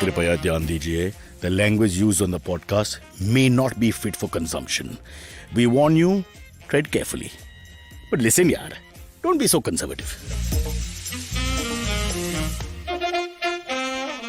कृपया ध्यान दीजिए, the language used on the podcast may not be fit for consumption. We warn you, tread carefully. But listen, yaar, don't be so conservative.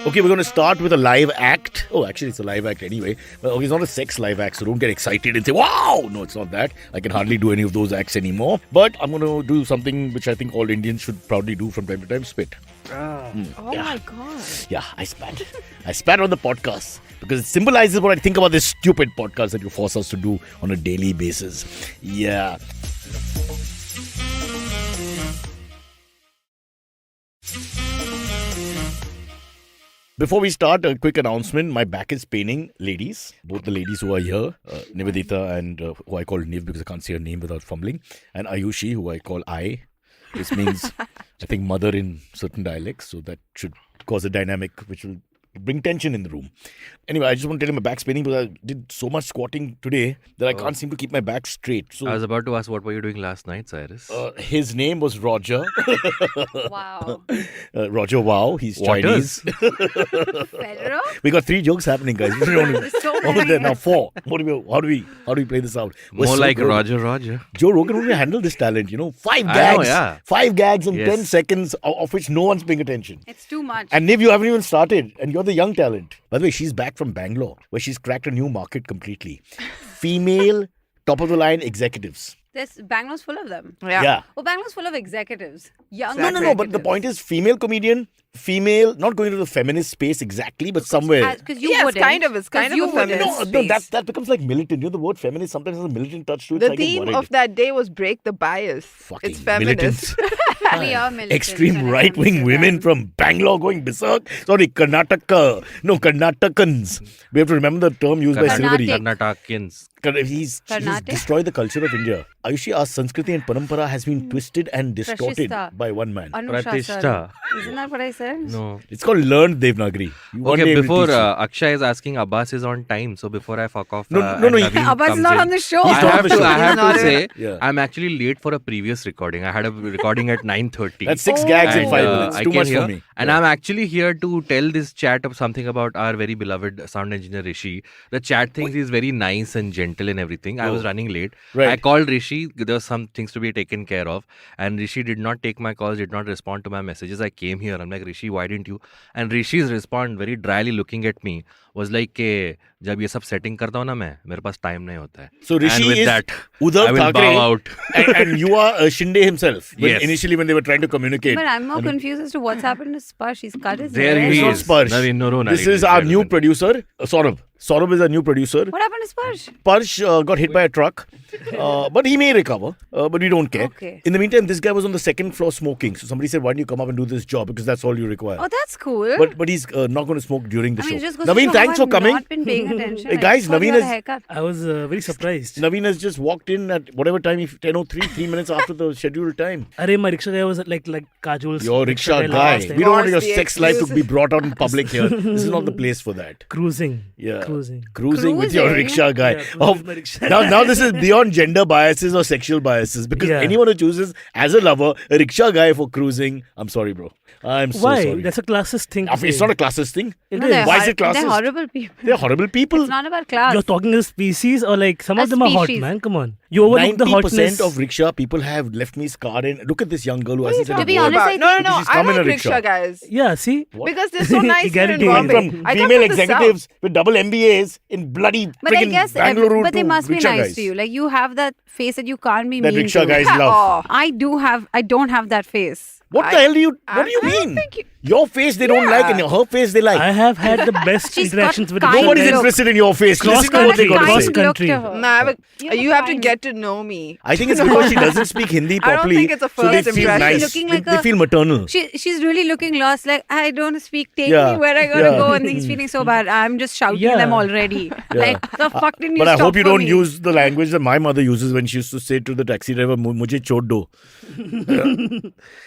Okay, we're going to start with a live act. Oh, actually, it's a live act anyway. Well, it's not a sex live act, so don't get excited and say, wow! No, it's not that. I can hardly do any of those acts anymore. But I'm going to do something which I think all Indians should proudly do from time to time, spit. Oh my God. Yeah, I spat. I spat on the podcast because it symbolizes what I think about this stupid podcast that you force us to do on a daily basis. Yeah. Before we start, a quick announcement. My back is paining, ladies. Both the ladies who are here, Niveditha and who I call Niv because I can't say her name without fumbling, and Ayushi, who I call I. This means, I think, mother in certain dialects. So that should cause a dynamic which will bring tension in the room. Anyway, I just want to tell you my back's paining because I did so much squatting today that I can't seem to keep my back straight. So I was about to ask, what were you doing last night, Cyrus? His name was Roger. Wow. Roger Wow. He's Waters? Chinese. Federer? We got 3 jokes happening, guys. So many. Now 4. How do we play this out? We're More so like good. Roger. Joe Rogan won't handle this talent, 5 I gags. know, yeah. 5 gags in Yes. 10 seconds, of which no one's paying attention. It's too much. And Niv, you haven't even started, and you're the young talent. By the way, she's back from Bangalore, where she's cracked a new market completely. Female, top-of-the-line executives. Bangalore's full of them. Yeah. Oh, Bangalore's full of executives. Young No, but the point is female comedian, not going to the feminist space exactly, but somewhere. Because you Yes, wouldn't. kind of. It's kind of you a feminist wouldn't. No, space. that becomes like militant. The word feminist sometimes has a militant touch to it. The so I get theme worried. of that day was break the bias. Fucking It's feminist. We are militants Extreme when it right-wing comes to women that. from Bangalore going berserk. Sorry, Karnatakans. We have to remember the term used by Silvery. Karnatakans. He's Karnataka? destroyed the culture of India. Ayushi, our Sanskriti and Parampara has been twisted and distorted Prashista. by one man. Pratishtha. Isn't that what I said? No. It's called learned Devnagari. One day Okay, we'll before teach you. Akshay is asking, Abbas is on time. So before I fuck off, No, and he- Navin Abbas is comes not in, on the show. He's I not on have the to, show. I He's have not to in- say, Yeah. I'm actually late for a previous recording. I had a recording at 9:30. That's 6 gags in Oh. 5 minutes. I Too came much here, for me. And I'm actually here to tell this chat of something about our very beloved sound engineer Hrishi. The chat thinks he's very nice and gentle and everything. I was running late. Right. I called Hrishi. There were some things to be taken care of. And Hrishi did not take my calls, did not respond to my messages. I came here. I'm like, Hrishi, why didn't you? And Hrishi's response, very dryly looking at me, was like, "Ke, जब ये सब setting करता हूँ ना मैं, मेरे पास time नहीं होता है." So Hrishi and with is that, Uddhav I will bow Thackeray out. and you are Shinde himself. Yes. Initially when they were trying to communicate. But I'm more confused as to what's happened to Sparsh. He's cut his There hair. he It's not is. Sparsh. Navin, no, This Navin, is our it's new relevant. producer, Saurabh. Saurabh is our new producer. What happened to Sparsh? Sparsh got hit by a truck, but he may recover, but we don't care. Okay. In the meantime, this guy was on the 2nd floor smoking. So somebody said, why don't you come up and do this job? Because that's all you require. Oh, that's cool. But he's not going to smoke during the I mean, show. just goes to Naveen, show thanks how for coming. I've not been paying attention. Hey, guys, I thought you Naveen had a is- haircut. I was very surprised. Naveen has just walked in at whatever time, 10:03, 3 minutes after the scheduled time. Arey, my rickshaw guy was like Kajol's Your rickshaw guy. last We time. don't want your Course, the sex life to excuse. be brought out in public here. This is not the place for that. Cruising. Yeah. Cruising. with your Cruising? rickshaw guy. Yeah, cruising with my rickshaw. Now this is beyond gender biases or sexual biases because Yeah. anyone who chooses as a lover a rickshaw guy for cruising, I'm sorry, bro. I'm so Why? sorry. That's a classist thing. I mean, it's not a classist thing. It No, is. they're Why is it They're classist? horrible people. They're horrible people. It's not about class. You're talking as species or like some A of them are hot, species. man. Come on. You overlook the 90% hotness. of rickshaw people have left me scarred. And look at this young girl who hasn't said To a be word. honest, I No. Because she's I come in like a rickshaw. rickshaw guys. Yeah, see? What? Because they're so nice here in Guaranteed. Coming Bombay. from I come female from the executives with double MBAs in bloody But I friggin' guess, Bangalore but they to must be rickshaw nice guys. to you. Like you have that face that you can't be That mean rickshaw to. guys South. love. Oh. I don't have that face. What the hell do you mean? think you- Your face they don't Yeah. like and her face they like. I have had the best She's interactions got with kind Nobody's look. interested in your face. Cross Listen to what they country, got to cross say. country. Nah, but You have you a have to kind- get to know me. I think it's because she doesn't speak Hindi I don't properly. think it's a so they first feel impression. nice. Looking They, like they a- feel maternal. She's really looking lost. Like I don't speak. Take Yeah. me where I gotta Yeah. go. And he's feeling so bad. I'm just shouting Yeah. them already. Like the fuck didn't you But I stop hope you for don't me? use the language that my mother uses when she used to say to the taxi driver, "Mujhe chod do."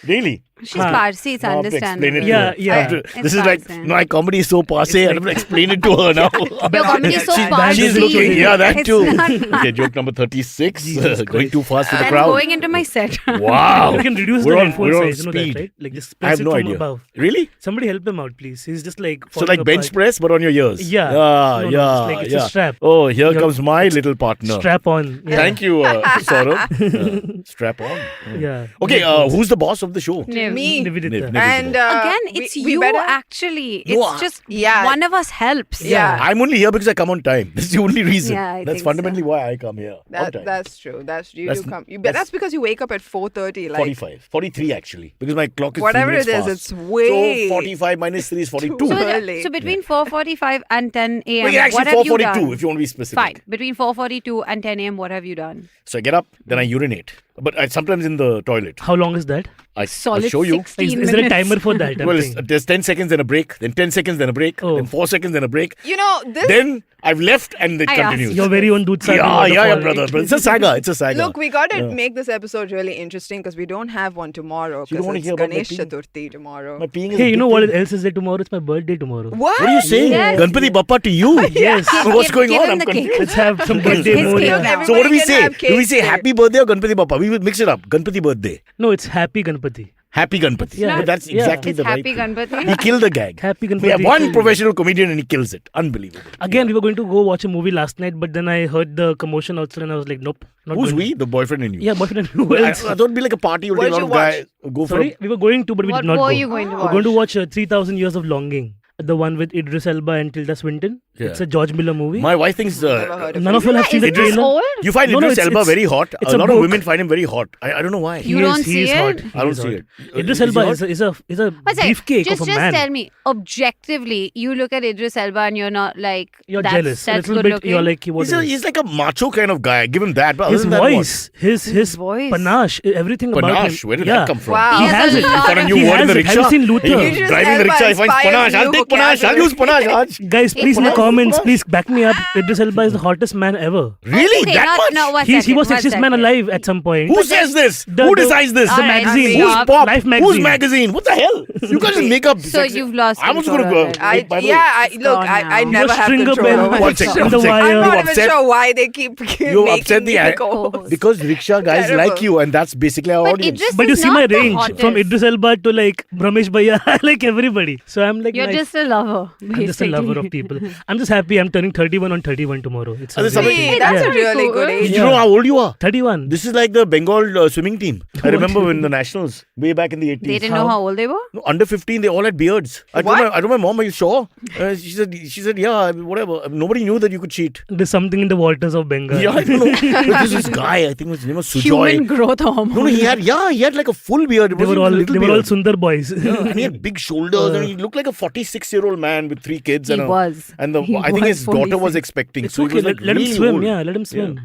Really? She's Parsi, it's Now I have to explain understandable. it to Yeah, her. yeah. I have to- It's this is like, Parsi. my comedy is so passe, and I'm going to explain it to her now. Your comedy is so She's Parsi. looking, yeah, that It's too. not Okay, joke number 36. Jesus Going too fast with the I'm crowd. going into my set. Wow. You can reduce We're the on- headphone we're on size, you know that, speed. right? Like just I press have it no from idea. above. Really? Somebody help him out, please. He's just like So falling like bench apart. press, but on your ears. Yeah. Yeah, No, yeah, it's like it's yeah. a strap. Oh, here You're- comes my little partner. Strap on. Yeah. Thank you, Saurabh. Strap on. Yeah. Okay, who's the boss of the show? Me. Niveditha. Niv. And Again, we- it's we you better- actually. No, It's just yeah. one of us helps. Yeah. I'm only here because I come on time. That's the only reason. Yeah, I That's think fundamentally so. why I come here. On time. That's true. That's you That's- do come. that's- That's because you wake up at 4:30. Like 45. 43 actually. Because my clock is whatever 3 it minutes is, fast. it's way So 45 minus 3 is 42. too So, early. so between 4:45 and 10 a.m. Well, actually what have you 4:42 done? if you want to be specific. Fine. Between 4:42 and 10 a.m. what have you done? So I get up, then I urinate. But I sometimes in the toilet. How long is that? I'll Solid show you. 16 Is there a minutes. timer for that? I'm Well, saying. there's 10 seconds, then a break, then 10 seconds, then a break, Oh. then 4 seconds, then a break. You know this. Then I've left and it I asked continues. Your very own Doodh Sagar Yeah, waterfall. brother. But it's a saga. It's a saga. Look, we got to Yeah. make this episode really interesting because we don't have one tomorrow You don't because wanna it's hear about my Ganesh peeing? Chaturthi tomorrow. My peeing is Hey, a you know big what thing. else is there tomorrow? It's my birthday tomorrow. What? What are you saying? Yes. Ganpati Bappa to you? Yes. What's going give on? him I'm the cake. confused. Let's have some birthday His more. cake Yeah. now. So what do we Everybody can say? have Do we cake say today. happy birthday or Ganpati Bappa? We will mix it up. Ganpati birthday. No, it's Happy Ganpati. Happy Ganpati. Yeah, But that's yeah. exactly It's the Happy right thing. Ganpati. He killed the gag. Happy Ganpati. We have one killed. professional comedian and he kills it. Unbelievable. Again, we were going to go watch a movie last night, but then I heard the commotion outside and I was like, nope. Not Who's going. we? The boyfriend and you. Yeah, boyfriend and who I else? thought it'd be like a party. You'll take a What'd lot of you guys. Go for Sorry, we were going to, but we What did not were go. you going to We're going to watch? watch 3,000 Years of Longing, the one with Idris Elba and Tilda Swinton. Yeah. It's a George Miller movie. My wife thinks Never heard of None it. of you have seen the Is this trailer. old? you find No, no, Idris it's- Elba it's- very hot. it's A a lot of book. women find him very hot. I don't know why. You don't see is it? hot. I don't He is see hot. it. Idris Is he Elba hot? is a One second. beefcake just, of a just man. tell me, objectively, you look at Idris Elba and you're not like You're that's, jealous. A That's little good bit. looking. You're like, what He's, is it? he's like a macho kind of guy. Give him that. But His other than that, voice, his voice. panache, everything about him. Panache. Where did yeah. that come from? Wow. He He has has it. a lot Got a of- new He word in has the it. Have rickshaw. you seen Luther? He Idris driving the Elba rickshaw. He finds inspires panache. I'll new take panache. I'll vocabulary. use panache. Raj. Guys, please in the Panache, comments, panache. please back me up. Idris Elba is the hottest man ever. Really? Okay, That not- much? no, one He second, was one sexiest man second. alive at some point. Who says this? The- Who the- decides this? the All right, magazine. Who's Stop. pop? Life Whose magazine. magazine? What the hell? You guys just make up. So you've lost I was control going to go. already. By the way, Look, gone I now. never have Stringer control bell. over One it. second, On one the second. wire. I'm You not even upset? sure why they keep You making upset the me ad- co-host. because rickshaw guys Terrible. like you, and that's basically our But audience. Idris But you is see my not the range hottest. from Idris Elba to like Ramesh Bhaiya, I like everybody. So I'm like, You're nice. just a lover. I'm just a lover of people. I'm just happy I'm turning 31 on 31 tomorrow. It's a That's great something- thing. See, that's Yeah. a really Cool. good age. You know how old you are? 31. This is like the Bengal swimming team. I remember when the nationals, way back in the 80s. They didn't know how old they were? No, under 15, they all had beards. I told my mom, are you sure? She said, yeah, whatever. Nobody knew that you could cheat. There's something in the waters of Bengal. Yeah, I don't know. But this guy, I think his name was Human Sujoy. growth hormone. No, he had like a full beard. It They wasn't were all a little they were all beard. Sundar boys. Yeah, and he had big shoulders and he looked like a 46-year-old man with 3 kids. He and was. And He I think was his daughter was 46. expecting. It's so okay. he was like Let him really swim. old. Yeah, let him swim.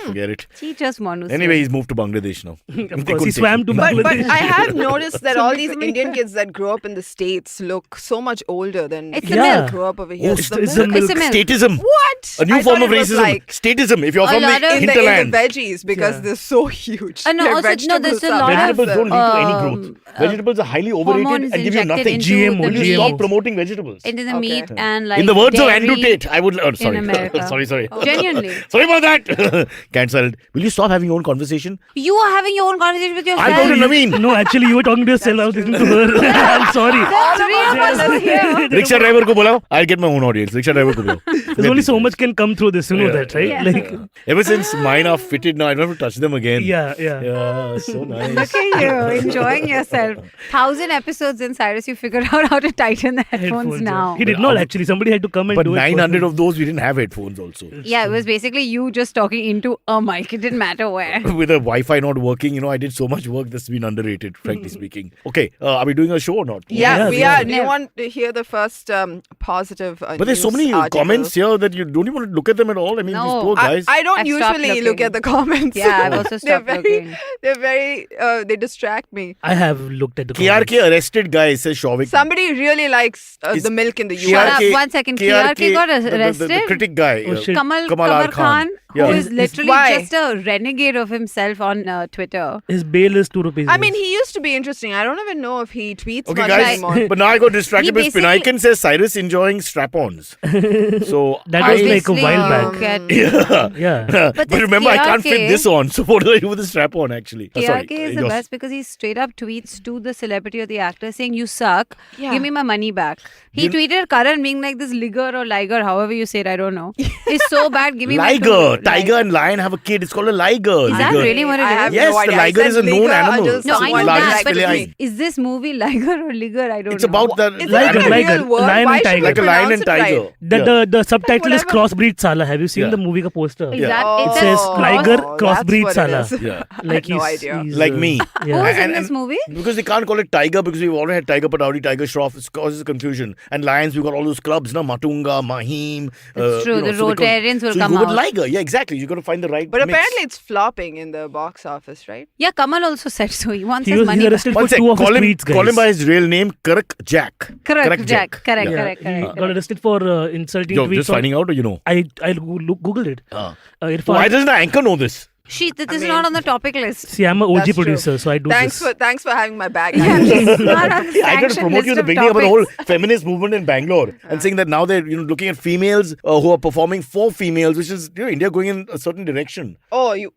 Forget it. He just wants to Anyway, he's moved to Bangladesh now. Of course, he swam to But Bangladesh. I have noticed that all these Indian kids that grow up in the States look so much older than It's kids the Yeah. milk. that grow up over here. Oh, It's the it's milk. the milk. It's a milk. Statism. What? A new I form thought of it was racism. like Statism. If you're A from lot the of- in the hinterland. veggies because Yeah. they're so huge. No, Their also, no, there's vegetables a are lot of Vegetables don't lead to any um, growth. Vegetables are highly overrated hormones and give you injected nothing. into GMO, the Will you meat, stop promoting vegetables? into the Okay. meat and like In the words of Andrew dairy Tate, I would. Oh, sorry. in America. sorry. Genuinely. Sorry about that. Cancelled. Will you stop having your own conversation? You are having your own conversation with yourself. I'm talking to Naveen. No, actually, you were talking to yourself. I was listening to her. I'm sorry. Three of us are here. Rickshaw driver ko bulao. I'll get my own audience. Rickshaw driver ko bulao. There's only so much can come through this. You know Yeah. that, right? Yeah. Like, Ever since mine are fitted now, I don't have to touch them again. yeah. Yeah, so nice. Look at you, enjoying yourself. 1,000 episodes in Cyrus, you figured out how to tighten the headphones yeah. now. He did not actually. Somebody had to come and But do it. 900 for of those, we didn't have headphones also. Yeah, it was basically you just talking into a mic. It didn't matter where. With the Wi-Fi not working, I did so much work that's been underrated, frankly speaking. Okay, are we doing a show or not? Yeah, Yeah, we yeah. are. Do you want to hear the first positive But there's so news many article? comments here that you don't even want to look at them at all. I mean, No, these poor guys. I don't I've stopped usually look looking. at the comments. Yeah, I've also they're stopped very, looking. they're very, they distract me. I have looked at the KRK arrested guy, says Shavik. Somebody really likes Is- the milk in the KRK Shut US. up, 1 second. KRK got arrested? The critic guy. Oh, shit. Kamal R. Khan, Yeah. who is literally Why? just a renegade of himself on Twitter. His bail is 2 rupees. I mean, he used to be interesting. I don't even know if he tweets Okay, much guys, anymore. but now I got distracted He because basically- Pinaikin says Cyrus enjoying strap-ons. So that was like a Obviously, while look back. at- yeah. Yeah. But this remember, I can't fit KRK this on. So what do I do with the strap-on actually? KRK is the yours. best because he straight up tweets to the celebrity or the actor saying, "You suck. Yeah. Give me my money back." He You- tweeted Karan being like this liger or liger, however you say it, I don't know. It's so bad. Give me my Liger, two- tiger and lion have a kid. It's called a liger. Is that Liger. really what it I is? have Yes, no the idea. I liger said is a known liger animal. until No, I know someone Largest that, but feline. is this movie liger or liger? I don't It's know. about the Is Liger, that a liger, real word? lion Why and should tiger. we like a lion and pronounce it tiger. right? The subtitle is whatever. Crossbreed Sala. Have you seen Yeah. the movie ka poster? Is Yeah. that, It it's says a liger, that's crossbreed what it Sala. is. Yeah. I had no idea. Like me. Who is in this movie? Because they can't call it tiger because we've already had tiger Pataudi, tiger Shroff. It causes confusion. And lions, we've got all those clubs, na Matunga, Mahim. It's true, the so they Rotarians will so come you go out. with liger. Yeah, exactly. You got to find the right But mix. apparently it's flopping in the box office, right? Yeah, Kamal also said so. He wants He his was money back. arrested One for sec, 2 of his call him, tweets, guys. call him by his real name, Correct Jack. Correct, Jack. Correct, Yeah. correct, He correct. got arrested for insulting You're tweets. just finding out or you know? I googled it. Irfan. Why doesn't the anchor know this? This is not on the topic list. See, I'm an OG That's true. producer, so I do Thanks this. for having my back. Not on the I tried to sanction promote you in list the of beginning about the whole topics. feminist movement in Bangalore and saying that now they're looking at females who are performing for females, which is India going in a certain direction. Oh yeah,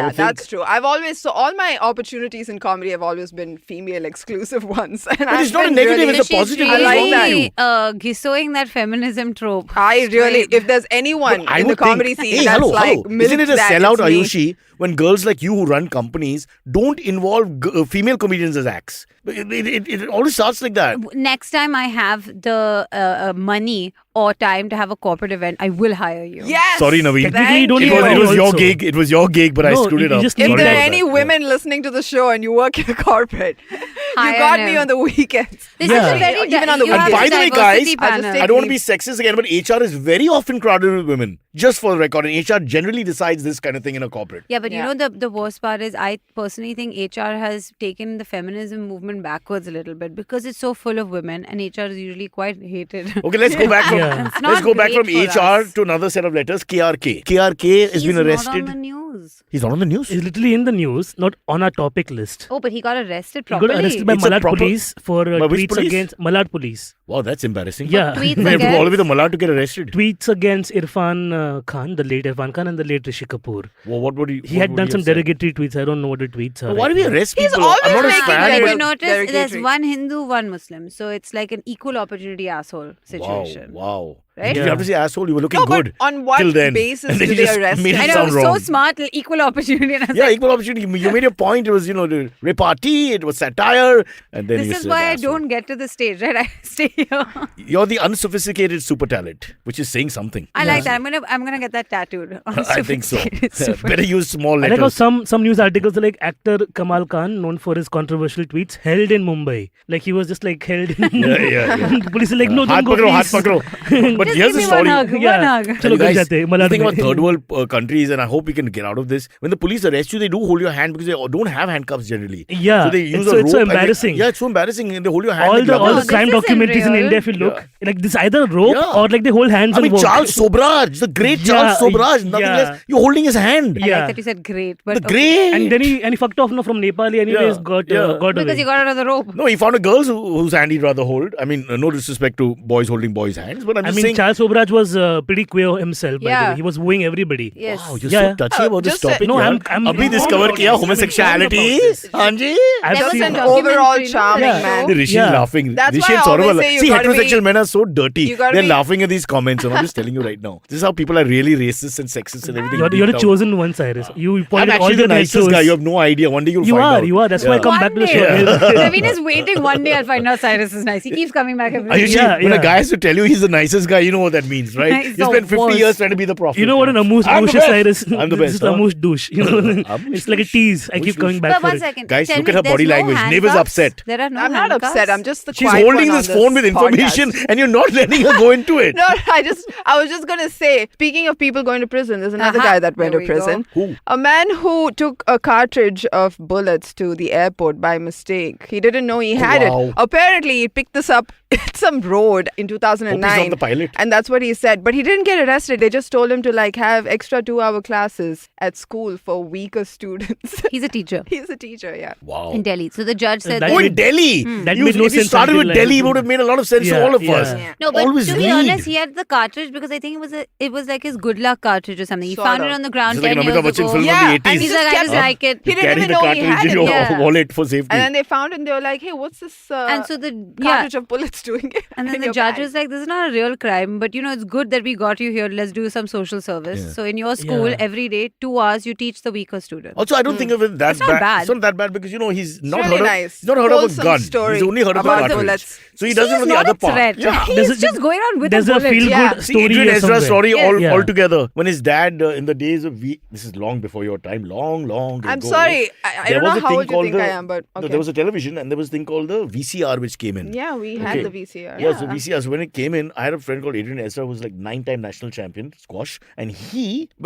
would that's think. true. All my opportunities in comedy have always been female exclusive ones. And But it's not a negative, it's a positive. I like that. Really, gissoing that feminism trope. I really, Straight. if there's anyone But I in the would think, comedy scene hey, that's hello, like, isn't it a milk that, sellout, it's me. Ayushi, when girls like you who run companies don't involve female comedians as acts? It always starts like that. Next time I have the money or time to have a corporate event, I will hire you. Yes. Sorry, Naveen. Technically, you don't Thank need It money was your also. gig. It was your gig, but I No, screwed it you up. just If need Sorry there are about any that. women listening to the show and you work in a corporate, you Hire got him. me on the weekends. This Yeah. is a very Even on the you And have by a the way, diversity guys, panel. I don't want to be sexist again, but HR is very often crowded with women. Just for the record, and HR generally decides this kind of thing in a corporate. Yeah, but you Yeah. know the worst part is I personally think HR has taken the feminism movement backwards a little bit because it's so full of women and HR is usually quite hated. Okay, let's go back from Yeah. It's let's not go back from great for HR us. to another set of letters. KRK. KRK has He's been not arrested. on the news. He's not on the news. It's literally in the news, not on our topic list. Oh, but he got arrested He got properly. arrested by It's a Malad proper- police for By which tweets police? against Malad police. Wow, that's embarrassing. Yeah. tweets We have to go all the way to against- Malad to get arrested. Tweets against Irfan Khan, the late Irfan Khan, and the late Hrishi Kapoor. Well, what would he? He had done some derogatory tweets. I don't know what the tweets are. Why do right we now. arrest He's people? always I'm not his making fan. But if but- you notice, there's derogatory. one Hindu, one Muslim. So it's like an equal opportunity asshole situation. Wow. Right? Did you have to say asshole? You were looking No, but good. on what till then. basis And then did you they just arrest made him? it I know, sound it was wrong. so smart, equal opportunity. And I was Yeah, like, equal opportunity. You made your point. It was, the repartee, it was satire. And then you this is said why I asshole. don't get to the stage, right? I stay here. You're the unsophisticated super talent, which is saying something. I like that. I'm gonna get that tattooed. I think so. Super. Better use small I like how letters. some news articles are like actor Kamal Khan, known for his controversial tweets, held in Mumbai. Like he was just like held in Yeah. The police are like, no, Haath don't go, pakro, haath please. pakro. But Just here's give the me story. one hug. Yeah. One hug. Tell you Chalo, gal guys, jate, Malad the thing about mein. third world countries, and I hope we can get out of this. When the police arrest you, they do hold your hand because they don't have handcuffs generally. Yeah, So they use it's a so- rope. it's so and they- embarrassing. Yeah, it's so embarrassing. And they hold your hand. all like the lovers. crime this isn't documentaries in real. India, if you look, Yeah. like this either rope Yeah. or like they hold hands I and mean, walk. Charles Sobraj, the great Charles Yeah, Sobraj, nothing yeah. less. You're holding his hand. I Yeah. like that you said great, but The great. And then he fucked off from Nepali anyways, Yeah, got yeah. got because away. you got out of the rope. No, he found a girl whose hand he'd rather hold. I mean, no disrespect to boys holding boys' hands, but I'm I just mean, saying. Charles Sobraj was pretty queer himself, by the Yeah. way. He was wooing everybody. Yes. Wow, you're Yeah. so touchy about this Just a- topic. No, yaar. I'm Abhi informed discover about kiya this. I'm homosexuality. informed about Hanji. I've There was seen an that. overall documentary, no? charming Yeah. man. The Hrishi is Yeah. laughing. That's Hrishi why and I Saurav always are say you see, gotta heterosexual be- men are so dirty. you gotta They're be- laughing at these comments, and I'm just telling you right now. This is how people are really racist and sexist and everything. You're deep the down. chosen one, Cyrus. You I'm pointed all actually the the nicest shows. guy. You have no idea. One day you'll You find are, out. you are. That's why I come back to the show. Navin is waiting one day. I'll find out Cyrus is nice. He keeps coming back every Ayushi, Yeah, when a yeah. guy has to tell you he's the nicest guy, you know what that means, right? He's You the spent 50 worst. years trying to be the prophet. You know what an amuse I'm the douche is, best. Cyrus? I'm the This best, is huh? amuse douche. You know, Amuse it's like a douche. tease. I Amuse keep coming douche. back But for one it. second. Guys, Tell look me, at her body there's no language. Neva's handcuffs? upset. There are no I'm not handcuffs? upset. I'm just the She's quiet holding one this on phone with information podcast. and you're not letting her go into it. No, I was just gonna say, speaking of people going to prison, there's another Uh-huh. guy that went There to we go. prison. Who? A man who took a cartridge of bullets to the airport by mistake. He didn't know he had wow. it. Apparently, he picked this up at some road in Hope he's not 2009. the pilot. And that's what he said. But he didn't get arrested. They just told him to like have extra 2-hour classes at school for weaker students. He's a teacher He's a teacher, yeah. Wow. in Delhi. So the judge said That Oh, that. in Delhi. That You- made no if you sense started with until, Delhi, like- it would have made a lot of sense to Yeah, all of yeah. us. Yeah. No, but Always to be weed. honest, he had the cartridge because I think it was like his good luck cartridge or something. He Sort found of. it on the ground It's like 10 an years Amitabh Bachchan ago. film Yeah, from the and 80s. He's like, I just like it. He You didn't carry even the know he cartridge had in it. your Yeah. wallet for safety. And then they found it and they were like, hey, what's this And so the cartridge of bullets doing? And then in the your judge bag? was like, this is not a real crime, but it's good that we got you here. Let's do some social service. Yeah. So in your school, Yeah. every day, 2 hours, you teach the weaker students. Also, I don't think of it that It's not bad. bad. It's not that bad because he's not really heard of. nice. He's not heard of a Wholesome gun. story He's only heard of a about cartridge. bullets. So he doesn't know He's the not other a part. threat. Yeah. He's There's a- just going on with There's a a bullet. feel-good Yeah. See, story Adrian Ezra somewhere. story Yeah. all together. When his dad, in the days of this is long before your time, long I'm ago. sorry. I There don't was know a how thing old you called think I am, but No, okay. there was a television and there was a thing called the VCR which came in. Yeah, we Okay. had the VCR. Yeah, so VCR. So when it came in, I had a friend called Adrian Ezra who was like 9-time national champion squash, and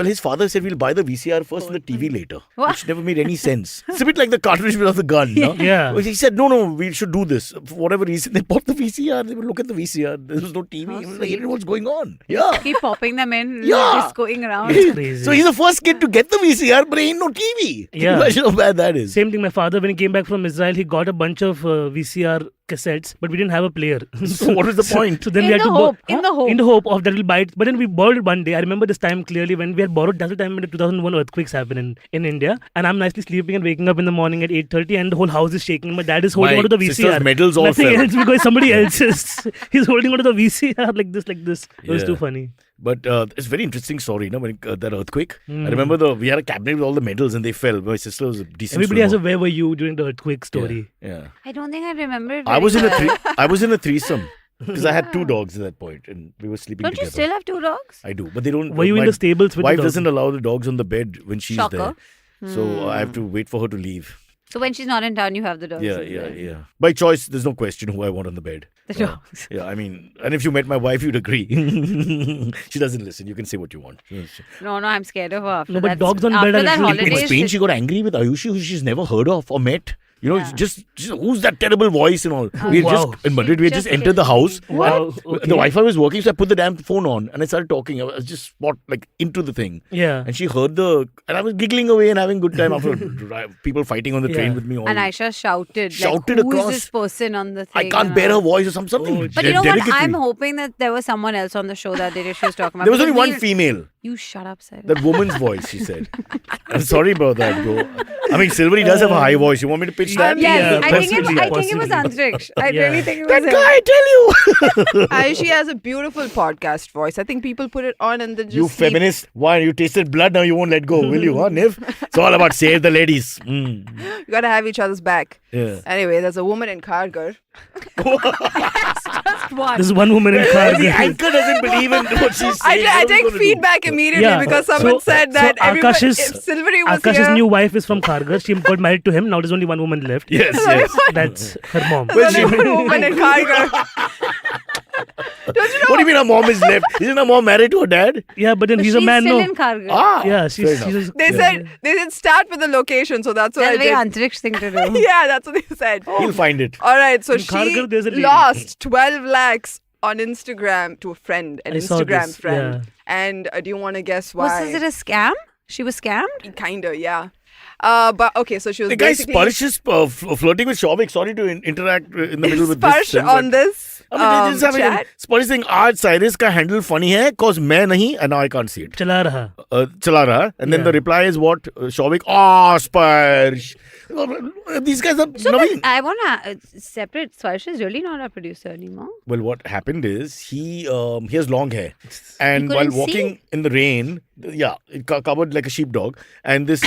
his father said we'll buy the VCR first and the TV later, What? which never made any sense. It's a bit like the cartridge without the gun. No? Yeah. He said no, we should do this for whatever reason. They bought the VCR. They would look at the VCR. There was no TV. How He was like, sweet. Adrian, what's going on? Yeah. Keep popping them in, Yeah. just going around. Crazy. So he's the first kid to get the VCR, but ain't no TV. Can you Yeah. imagine how bad that is? Same thing. My father, when he came back from Israel, he got a bunch of VCR cassettes, but we didn't have a player. So what was the point? So then In we had the to hope, in the hope. in the hope of that we'll buy it. But then we borrowed it one day. I remember this time clearly when we had borrowed. That's the time when the 2001 earthquakes happened in India, and I'm nicely sleeping and waking up in the morning at 8:30, and the whole house is shaking. My dad is holding My onto the VCR. sister's medals all Nothing fell. else because somebody else is. He's holding onto the VCR like this. It was Yeah. too funny. But it's a very interesting story, when that earthquake. Hmm. I remember we had a cabinet with all the medals and they fell. My sister was a decent Everybody has a swimmer. "Where were you" during the earthquake story. Yeah. I don't think I remember it. I was in very well. I was in a threesome because I had 2 dogs at that point and we were sleeping Don't together. you still have 2 dogs? I do, but they don't. Were you in my the stables with the wife dog? doesn't allow the dogs on the bed when she's Shocker. there, so I have to wait for her to leave. So when she's not in town, you have the dogs. Yeah, in there. yeah. By choice, there's no question who I want on the bed. The dogs. Yeah, I mean, and if you met my wife, you'd agree. She doesn't listen. You can say what you want. No, I'm scared of her after No, but that. dogs on after bed are that literally- In holiday. Spain, she got angry with Ayushi, who she's never heard of or met. Yeah. Just who's that terrible voice and all. We had Wow. just in Madrid. We had Just just entered the house. Wow. and Okay. The Wi-Fi was working, so I put the damn phone on and I started talking. I was just into the thing, Yeah. and she heard and I was giggling away and having a good time after people fighting on the train Yeah. with me. All And Aisha shouted, Shouted like, who across. is this person on the I thing? can't and bear her all. voice or something. Oh, But you know what? delicately. I'm hoping that there was someone else on the show that day she was talking about. There was only because one female. You shut up, Cyrus. That woman's voice, she said. I'm sorry about that, bro. I mean, Silvery does have a high voice. You want me to pitch that? Yes, Yeah, I think possibly, it was Antriksh. I Yeah. really think it was That him. guy, I tell you. Ayushi has a beautiful podcast voice. I think people put it on and then just You sleep. feminist. Why? You tasted blood, now you won't let go, will you, huh, Niv? It's all about save the ladies. You gotta have each other's back. Yeah. Anyway, there's a woman in Kharghar. Just one. There's one woman in The Kharghar. anchor doesn't believe in what she's saying. I What are we take gonna do? feedback immediately Yeah. because someone So- said so that everybody, if Akash's- Silvery was Akash's here, new wife is from Kharghar. She got married to him. Now there's only one woman left. Yes, yes. That's her mom. Well, there's she- only one woman in Kharghar. What do you mean her mom is left? Isn't her mom married to her dad? Yeah, but then So he's she's a man, still no. in Kharghar. Ah, Yeah, fair she's enough. just, They said start with the location, so that's what That's a I very did. Antriksh thing to do. Yeah, that's what they said. He'll find it. All right, so In she Kharghar, there's a lady. lost 12 lakhs on Instagram to a friend, an I saw Instagram this, friend. yeah. And do you want to guess why? Was it a scam? She was scammed? Kinda, yeah. But okay, so she was The guy basically Sparsh is flirting with Shobik. Sorry to interact in the middle with this. Sparsh thing, on but- this I mean, they just having chat. Sparsh saying, "Aaj Cyrus ka handle funny hai, cause main nahi, and now I can't see it." Chala raha. Chala raha. And then Yeah. the reply is what? Shobik, Sparsh. These guys are So Navin. I want to separate. Sparsh is really not a producer anymore. Well, what happened is he has long hair, and You while couldn't walking see? in the rain, it covered like a sheepdog, and this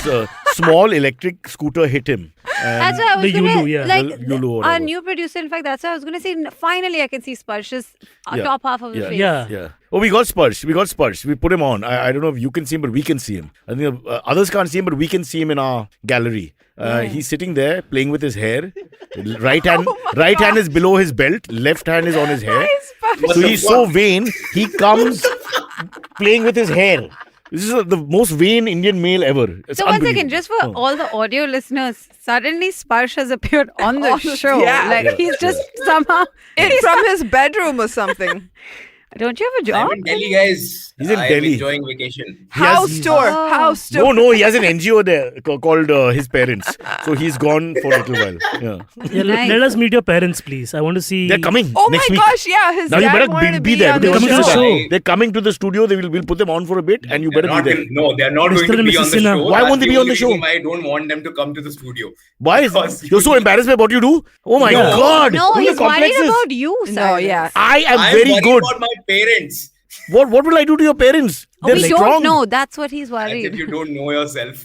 small electric scooter hit him. And That's why I was The gonna Yulu, yeah. like The Yulu or our whatever. new producer. In fact, that's why I was gonna say. Finally, I can see Sparsh's Yeah. top half of the Yeah. face. Yeah. Yeah. Oh, we got Sparsh. We put him on. I don't know if you can see him, but we can see him. I think others can't see him, but we can see him in our gallery. He's sitting there playing with his hair. Right hand is below his belt. Left hand is on his hair. So he's so vain. He comes playing with his hair. This is the most vain Indian male ever. It's So one unbelievable. second, just for Oh. all the audio listeners, suddenly Sparsh has appeared on the On the- show. yeah. Like Yeah. he's just somehow From his bedroom or something. Don't you have a I'm job? in Delhi, guys. He's in I'm Delhi. enjoying vacation. House tour. Oh. House tour. No, he has an NGO there called his parents. So he's gone for a little while. Yeah. Yeah, Nice. let us meet your parents, please. I want to see. They're coming Oh next my week. gosh, yeah. His Now you dad better wanted to be be there. on They're the coming to the show. show. They're coming to the studio. We'll put them on for a bit, and you better They're be not there. No, they're not Mr. going to and be on Mrs. the Sinha. show. Why That's won't they the be on the only show? reason why I don't want them to come to the studio. Why is Because you're so embarrassed by what you do? Oh my No. God! No, Who are he's your worried complexes? about you, No, Cyrus. yeah. I am I'm very worried good. about my parents. What will I do to your parents? They're We strong. don't know. That's what he's As if worried. you don't know yourself.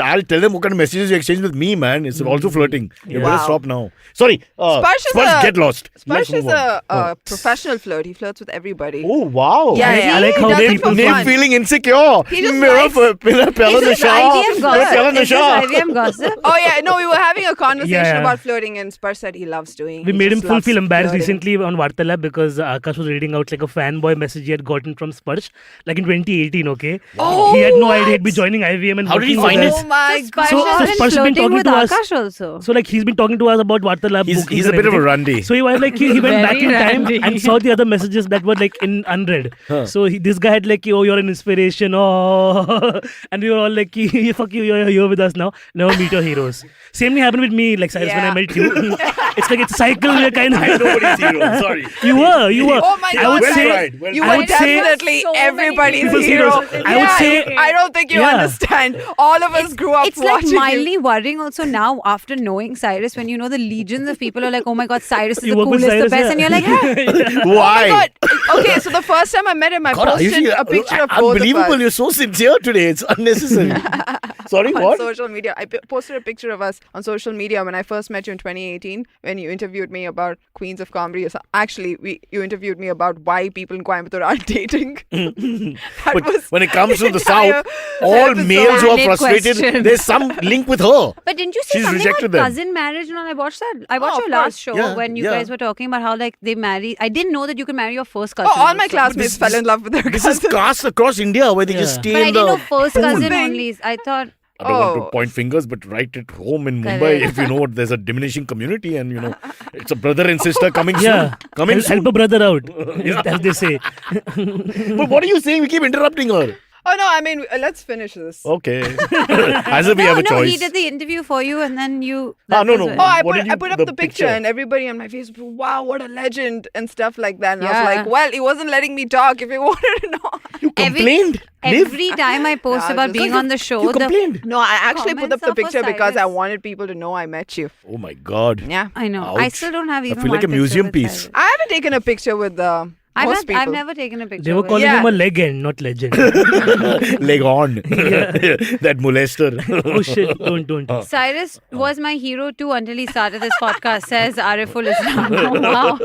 I'll tell them what kind of messages you exchange with me, man. It's also flirting. You better Wow. stop now. Sorry. Sparsh is get lost. Let's Sparsh is move on. a professional flirt. He flirts with everybody. Oh, wow. Yeah, I like how he does they it for Name fun. feeling insecure. He just Mirror likes- for pillar Is this IVM gossip? Is this Nasha. IVM gossip? Oh yeah, no, we were having a conversation Yeah. about flirting, and Sparsh said he loves doing. We he made him just loves feel embarrassed flirting. recently on Vartalab because Akash was reading out like a fanboy message he had gotten from Sparsh, like in 2018. Okay, Oh, he had no idea he'd be what? joining IVM and How did he working find with it? us. Oh my So god! Sparsh So has been Sparsh has been flirting talking with to us. Akash also. So like he's been talking to us about Vartalab. He's bookings a and bit of a everything. randy. So he was like he went back in Very time randy. and saw the other messages that were like in unread. Huh. So this guy had like, oh, you're an inspiration. Oh, and we were all like, fuck you, you're here with us now. Never meet your heroes. Same thing happened with me, like Cyrus, when I Yeah. met you. It's like it's a cycle. We're kind of. Nobody's hero. Sorry. You were. Oh my I god! would Well say. tried. Well You tried. I were would say- definitely So many everybody's people's hero. heroes. I would Yeah, say- I don't think you Yeah. understand. All of us grew up It's like watching you. mildly worrying also now after knowing Cyrus when you know the legions of people are like, oh my god, Cyrus is You the work with coolest, the Cyrus, best. yeah. And you're like, yeah. Why? Oh my god! Okay, so the first time I met him, I God, posted Ayushi, a picture of both unbelievable. of You're us so sincere today. It's unnecessary. Sorry, on what? social media. I posted a picture of us on social media when I first met you in 2018, when you interviewed me about Queens of Comedy. Actually, you interviewed me about why people in Coimbatore aren't dating. That But was when it comes to the entire South, all episode. males who are Valid frustrated, question. there's some link with her. But didn't you say She's something rejected about them. cousin marriage? No, I watched that. I watched Oh, your of last course. show Yeah, when you yeah. guys were talking about how like they marry. I didn't know that you could marry your first cousin. Oh, all my also. classmates fell in love with their This is cousins. cast across India where they just Yeah. stay But I in didn't know the first pool. cousin Thing. only. I thought. I don't want Oh. to point fingers, but right at home in Mumbai, Correct. if you know what, there's a diminishing community, and you know, it's a brother and sister coming Yeah. soon. Coming Help soon. a brother out, as they say. But what are you saying? We keep interrupting her. Oh no, I mean, let's finish this. Okay. As if we have a no, choice. he did the interview for you, and then you. Ah, that no, was no. when- Oh, I What put, did you- I put up the the picture, picture? and everybody on my Facebook, wow, what a legend and stuff like that. And I Yeah. was like, well, he wasn't letting me talk if he wanted to know. You complained. Niv? Every time I post Yeah, about just- being on the show, You the complained. No, I actually put Comments up the are for picture because I Cyrus. wanted people to know I met you. Oh my God. Yeah. I know. I Ouch. still don't have even feel like one a museum picture with piece. Cyrus. I haven't taken a picture with most people. I've never taken a picture. They were with calling Yeah. him a legend, not legend. Leg on. That molester. Oh shit! Don't. Cyrus was my hero too until he started this podcast, says Ariful Islam. Wow.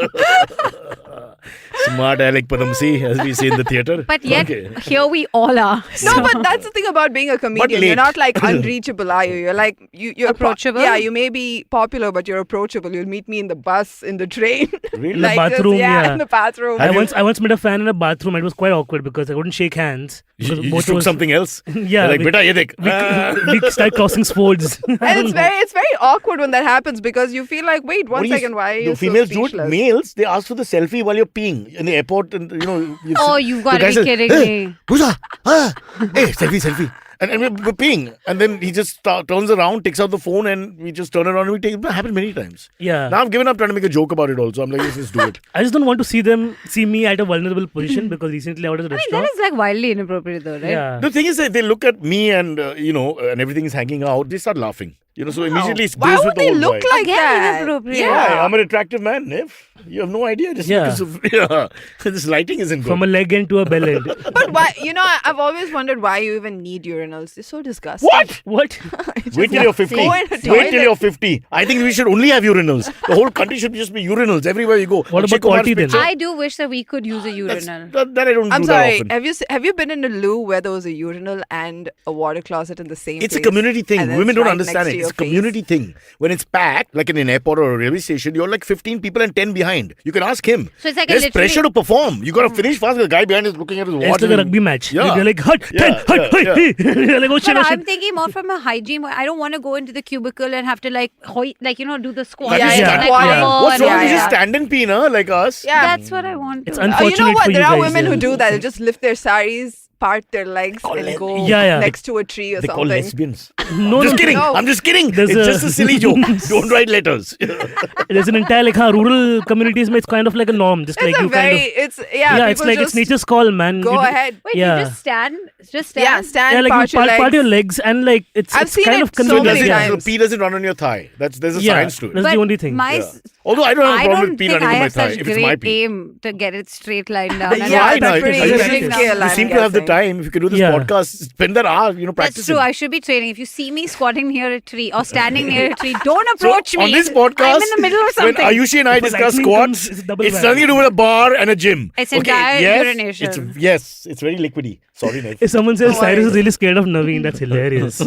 Smart Alec Padamsi, as we say in the theatre. But yet, Okay. here we all are. No, but that's the thing about being a comedian. You're late. not like unreachable, are you? You're like you're Approachable? Yeah, you may be popular, but you're approachable. You'll meet me in the bus, in the train, Really? In the like bathroom, this, yeah. in the bathroom. I once met a fan in a bathroom. It was quite awkward because I couldn't shake hands. You, because you both just took of us- something else? Yeah, Like, we- beta, ye dekh. we start crossing swords. And it's very awkward when that happens because you feel like, wait, one second, why are you The females so do it. speechless? Males, they ask for the selfie while you're peeing in the airport, and you know. Oh, you've got to guy be says, kidding "Hey, me. who's that? Hey, selfie. And we're peeing, and then he just turns around, takes out the phone, and we just turn around and we take it. That happened many times. Yeah. Now I've given up trying to make a joke about it. Also, I'm like, let's just do it. I just don't want to see me at a vulnerable position because recently I was at a I mean, restaurant. that is like wildly inappropriate though, right? Yeah. The thing is that they look at me and and everything is hanging out. They start laughing. So immediately it goes Why with would the they whole look vibe. like Again, that? inappropriate. Yeah, I'm an attractive man, Niv. You have no idea. Just Yeah. because of this lighting isn't good. From a leg end to a bell end. But why? I've always wondered why you even need urinals. They're so disgusting. What? What? Wait till you're 50. Go in a Wait till toilet. you're 50. I think we should only have urinals. The whole country should just be urinals everywhere you go. What Akshay about Kumar's potty then? picture, I do wish that we could use a urinal. That I don't I'm do sorry. that often. Have you been in a loo where there was a urinal and a water closet in the same It's a place? community thing. And then Women it's don't right understand next it. to It's your a community thing. When it's packed, like in an airport or a railway station, you're like 15 people and 10 behind. You can ask him. So it's like There's a literally... pressure to perform. You got to finish fast. The guy behind is looking at his watch. It's like a and- rugby match. Yeah. You're like, hut, Yeah, 10, hut, yeah, hey. You're like, oh shit, But oh I'm shit. thinking more from a hygiene. I don't want to go into the cubicle and have to do the squat. That Yeah, is yeah, stand- squatting. cover What's and wrong? all You just that. stand and pee, na, like us. Yeah. That's what I want to It's do. unfortunate you know what? for There you are guys, women yeah. who do that. They just lift their saris, part their legs, Call and les- go Yeah. next to a tree or They call something. lesbians. No, Just no, kidding. no. I'm just kidding. There's It's a- just a silly joke. Don't write letters. There's an entire like rural communities, it's kind of like a norm. Just It's like a you very, kind of it's yeah. it's people like just it's nature's call, man. go You do- ahead. Wait, Yeah. you just stand? Just stand? Yeah, stand, Yeah, like part you your legs. part your legs and like it's I've it's seen kind it of so convenient. many yeah. times. So pee doesn't run on your thigh. There's a Yeah, science to it. that's the only thing. My, Yeah. Although I don't have a I problem don't with pee think running I on my have thigh such if it's my great pee. aim to get it straight lined down. Yeah, Why it's not? pretty You easy skill, you I'm seem to have the guessing. time. If you could do this Yeah. podcast, spend that hour, That's practicing. true. I should be training. If you see me squatting near a tree or standing near a tree, don't approach me. On this podcast, I'm in the middle of something. when Ayushi and I If a discuss lightning squats, comes, it's double it's whammy. nothing to do with a bar and a gym. It's entire yes, urination. It's very liquidy. Sorry, Nev. If someone says No Cyrus worries. is really scared of Naveen, that's hilarious.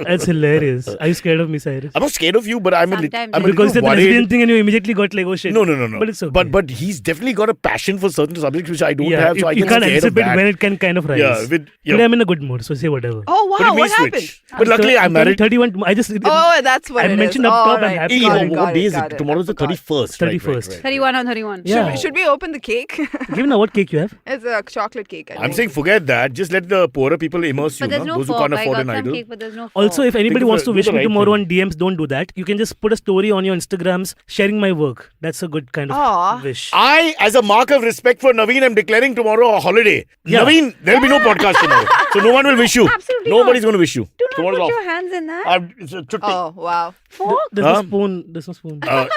That's hilarious. Are you scared of me, Cyrus? I'm not scared of you, but I'm Sometimes a I little Because it's a worried. lesbian thing and you immediately got like, oh shit. No. But it's okay. But he's definitely got a passion for certain subjects which I don't yeah, have, so I you get can't scared of anticipate that. when it can kind of rise. Yeah, Today I'm in a good mood, so say whatever. Oh But it wow, what means happened? switch. But luckily I'm turning married. 31. I just Oh, that's what I it is. mentioned up Oh, top, I'm right. happy. Got it, What got day it, is got it? Tomorrow's the I forgot. 31st. 31st. 31 on 31. Yeah. Should we open the cake? Give me now what cake you have. It's a chocolate cake. I I'm think. saying forget that. Just let the poorer people immerse you. But there's no Those who fork. can't I afford got an some idol. cake, but there's no fork. Also, if anybody of wants a- to do wish the me right tomorrow thing. on DMs, don't do that. You can just put a story on your Instagrams sharing my work. That's a good kind of Aw. wish. I, as a mark of respect for Naveen, am declaring tomorrow a holiday. Yeah. Naveen, there'll be no podcast tomorrow. So no one will wish you. Absolutely Nobody's not. going to wish you. Do not Tomorrow's put off. your hands in that. It's a chutti. Oh wow. Fork? There's no Huh? spoon. There's no spoon. Uh,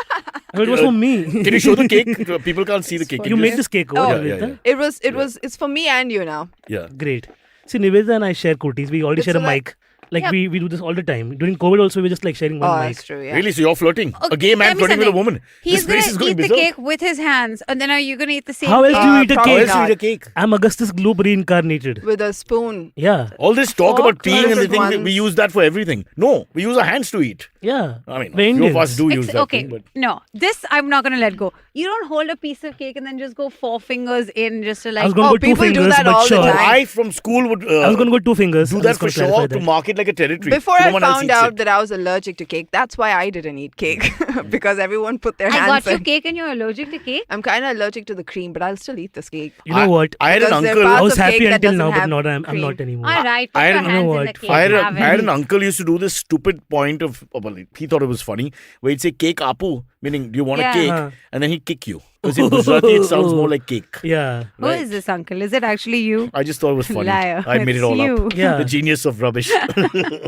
it was for me. Can you show the cake? People can't see the cake. You made this cake over Oh. there, Yeah, Niveditha? yeah. It's for me and you now. Yeah. Great. See, Niveditha and I share kurtis. We already It's share a so that- mic. Like Yeah. we do this all the time. During COVID also, we're just like sharing one Oh, mic. that's true. Yeah. Really? So you're flirting? Okay, A gay man tell me flirting with a something. woman? He's This place is going going to eat the bizarre. cake with his hands, and then are you going to eat the same How else cake? do you eat a probably cake? How else do you eat a cake? I'm Augustus Gloop reincarnated. With a spoon. Yeah. All this talk Fork, about peeing and close everything, ones. we use that for everything. No, we use our hands to eat. Yeah. I mean, We're few of us Indians. do use that Okay, thing, but no, this I'm not going to let go. You don't hold a piece of cake and then just go 4 fingers in just to I like. was going Oh, to go 2 people do fingers, that but all the sure. time. I from school would I was going to go 2 fingers. do I'm that just for gonna show clarify off to that. mark it like a territory. Before No I one else found eats out it. that I was allergic to cake, that's why I didn't eat cake because everyone put their I hands got you in. cake and you're allergic to cake? I'm kind of allergic to the cream, but I'll still eat this cake. You know what? I had an Because they're uncle. parts I was of happy cake that until now, doesn't but have not. I'm cream. not anymore. All right, put I your don't know hands in what. the cake. I have had it. an uncle who used to do this stupid point of, well, he thought it was funny, where he'd say cake apu, meaning do you want Yeah. a cake? Huh. And then he'd kick you. Because in Gujarati it sounds more like cake. Yeah. Who is this uncle? Is it actually you? I just thought it was funny. Liar. I made it It's all you. up. Yeah. The genius of rubbish.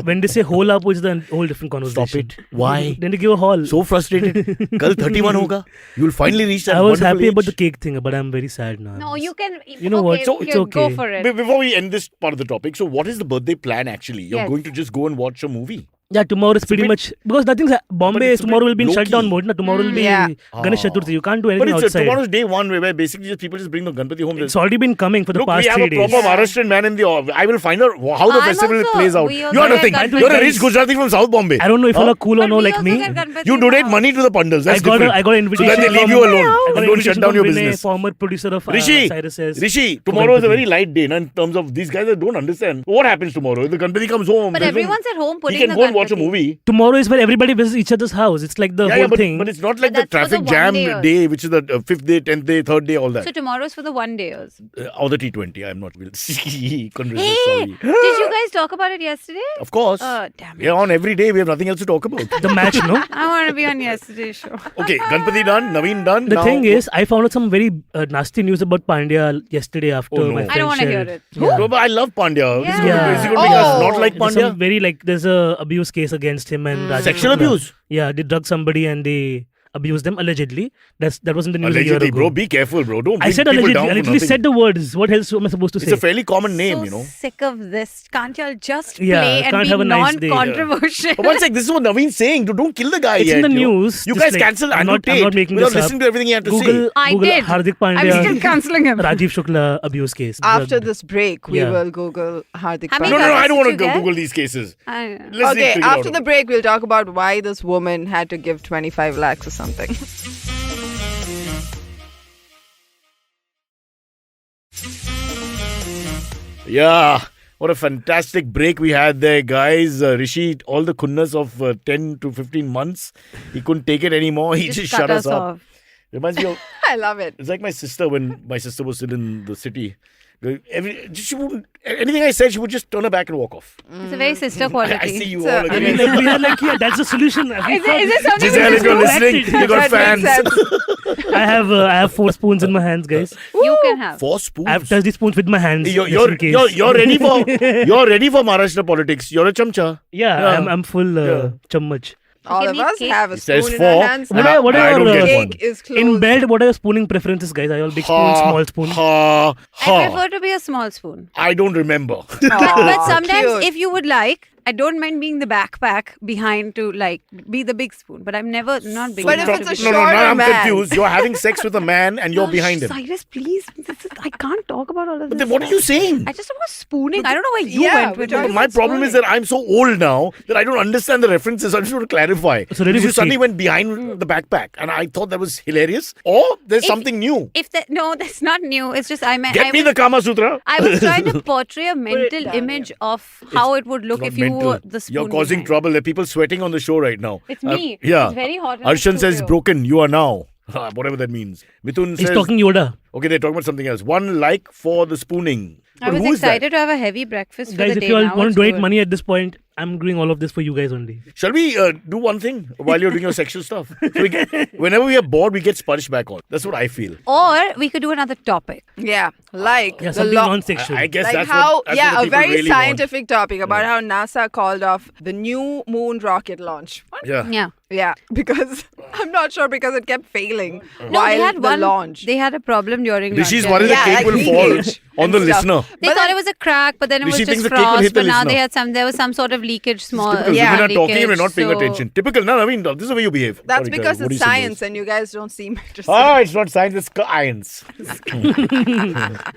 When they say whole up, it's a whole different conversation. Stop it. Why? Then they give a hall. So frustrated. Kal 31 hoga. You will finally reach that I was wonderful happy about age. the cake thing, but I'm very sad now. No, you can. You know what? So it's Go okay. for it. Before we end this part of the topic, so what is the birthday plan actually? You're Yes. going to just go and watch a movie? Yeah, tomorrow is pretty bit- much because nothing's Bombay it's a tomorrow bit will be in low-key. shutdown mode. Na? Tomorrow will be Yeah. Ganesh Chaturthi. You can't do But anything it's outside. tomorrow's day one where basically just people just bring the Ganpati home. It's already been coming for the Look, past we have 3 a days. proper Maharashtrian man in the. I will find out how the I'm festival also- plays out. we You also are get nothing. Ganpati. You're a rich Gujarati from South Bombay. I don't know if Huh? you're cool or But no we like also me. get Ganpati You donate now. money to the pandals. That's I got different. an So invitation. that they leave from- you alone. I got You an don't invitation shut down from your Vinay, business. former producer of Rishi, Cyrus's. Rishi, tomorrow is a Ganpati. very light day na, in terms of these guys that don't understand. What happens tomorrow? The Ganpati comes home. But there's no- everyone's at home He putting can the go and watch a Ganpati. movie. Tomorrow is where everybody visits each other's house. It's like the whole thing. But it's not like But the that's for the traffic jam one-dayers. day, which is the 5th day, 10th day, 3rd day, all that. So tomorrow's for the 1 dayers. Or the T20. I'm not. Couldn't resist, Hey, sorry. did you guys talk about it yesterday? Of course. Oh, damn it. Yeah, on every day we have nothing else to talk about. the match, no? I want to be on yesterday's show. Okay, Ganpati done, Naveen done. The now, thing is, I found out some very nasty news about Pandya yesterday after Oh, no. my I friend don't wanna shared hear it. Yeah. No, but I love Pandya. This is Yeah. going to make us Oh. not like There's Pandya. some very there's a abuse case against him and Rajesh Sexual Shukla. abuse. Yeah, they drugged somebody and they abused them allegedly. That was in the news a year Allegedly, ago. bro. Be careful, bro. Don't I bring said people allegedly. down I for literally nothing. said the words. What else am I supposed to It's say? a fairly common name, so you know. sick of this. Can't y'all just Yeah, play and can't be have a nice day. non-controversial? But one sec, this is what Naveen's saying. Don't kill the guy It's yet. in the you know. news. You Just guys like, cancelled I'm Andrew not Tate making without this up. listening to everything he had to Google, say. I Google did. Hardik I'm Pandya, still cancelling him. Rajiv Shukla abuse case. After Drugged. this break, we Yeah. will Google Hardik How No, many no, Pandya. no. I don't want to Did you get? Google these cases. I don't know. Let's Okay, figure it out. after the break, we'll talk about why this woman had to give 25 lakhs or something. Yeah. What a fantastic break we had there, guys. Hrishi, all the kunnas of 10 to 15 months, he couldn't take it anymore. He just cut shut us up. off. Reminds me of, I love it. it's like my sister when my sister was still in the city. She wouldn't, anything I said, she would just turn her back and walk off. It's a very sister quality. I see you So, all I I mean, again. like, we are like, yeah, that's the solution. Is it something Giselle, we if you're should do? listening, you got That makes fans. sense. I have 4 spoons in my hands, guys. You can have. 4 spoons. I have touched these spoons with my hands. You're, just in case. you're ready for Maharashtra politics. You're a chamcha. Yeah, I'm full chammach. All Can of we us cake? have a It says spoon in 4. our hands. What are- what I are don't your, get one. Cake is closed. In bed, what are your spooning preferences, guys? Are you all big spoon, small spoon? Ha, I ha. prefer to be a small spoon. I don't remember. But Aw, sometimes, cute. if you would like, I don't mind being the backpack behind to like be the big spoon. But I'm never not big. But if enough it's to a be- No, shorter now I'm man. confused. You're having sex with a man and you're No, behind him. Cyrus, please. I can't talk about all of But this. then what are you saying? I just was spooning. I don't know where you Yeah, went with we're it. talking My about problem is spooning. that I'm so old now that I don't understand the references. I just want to clarify. So really you good suddenly take. went behind the backpack and I thought that was hilarious. Or there's If- something new. If that no, that's not new. It's just I meant Get me the Kama Sutra. I was trying to portray a mental down, image of how it would look Not if you mental. were the spoon. You're causing behind. trouble. There are people sweating on the show right now. It's me. Yeah. It's very hot in the Arshan says studio. broken. You are now. Whatever that means. Mithun He's says. talking Yoda. Okay, they're talking about something else. 1 like for the spooning. I But was who is that? excited to have a heavy breakfast for Guys, the if day. you all Now want it's to donate good. money at this point, I'm doing all of this for you guys only. Shall we do one thing while you're doing your sexual stuff? So whenever we are bored, we get sponged back on. That's what I feel. Or we could do another topic. Yeah, like Yeah, the something law. non-sexual. I guess Like that's how, what, that's yeah, what the a people very really want. scientific topic about how NASA called off the new moon rocket launch. What? Yeah. Yeah. Yeah, because I'm not sure because it kept failing No, while they had the one launch. They had a problem during Rishi's launch. worried Yeah, the cake like will fall leakage on and the stuff. listener. They But thought then- it was a crack, but then it was Rishi just thinks the cake will frost. hit the But now listener. there was some sort of leakage, small. Typical. Yeah. Women are talking and we're leakage, not paying so- attention. Typical. No, I mean, this is the way you behave. That's Sorry, because what do it's you say, science boys? and you guys don't seem to. Ah, it's not science, it's science.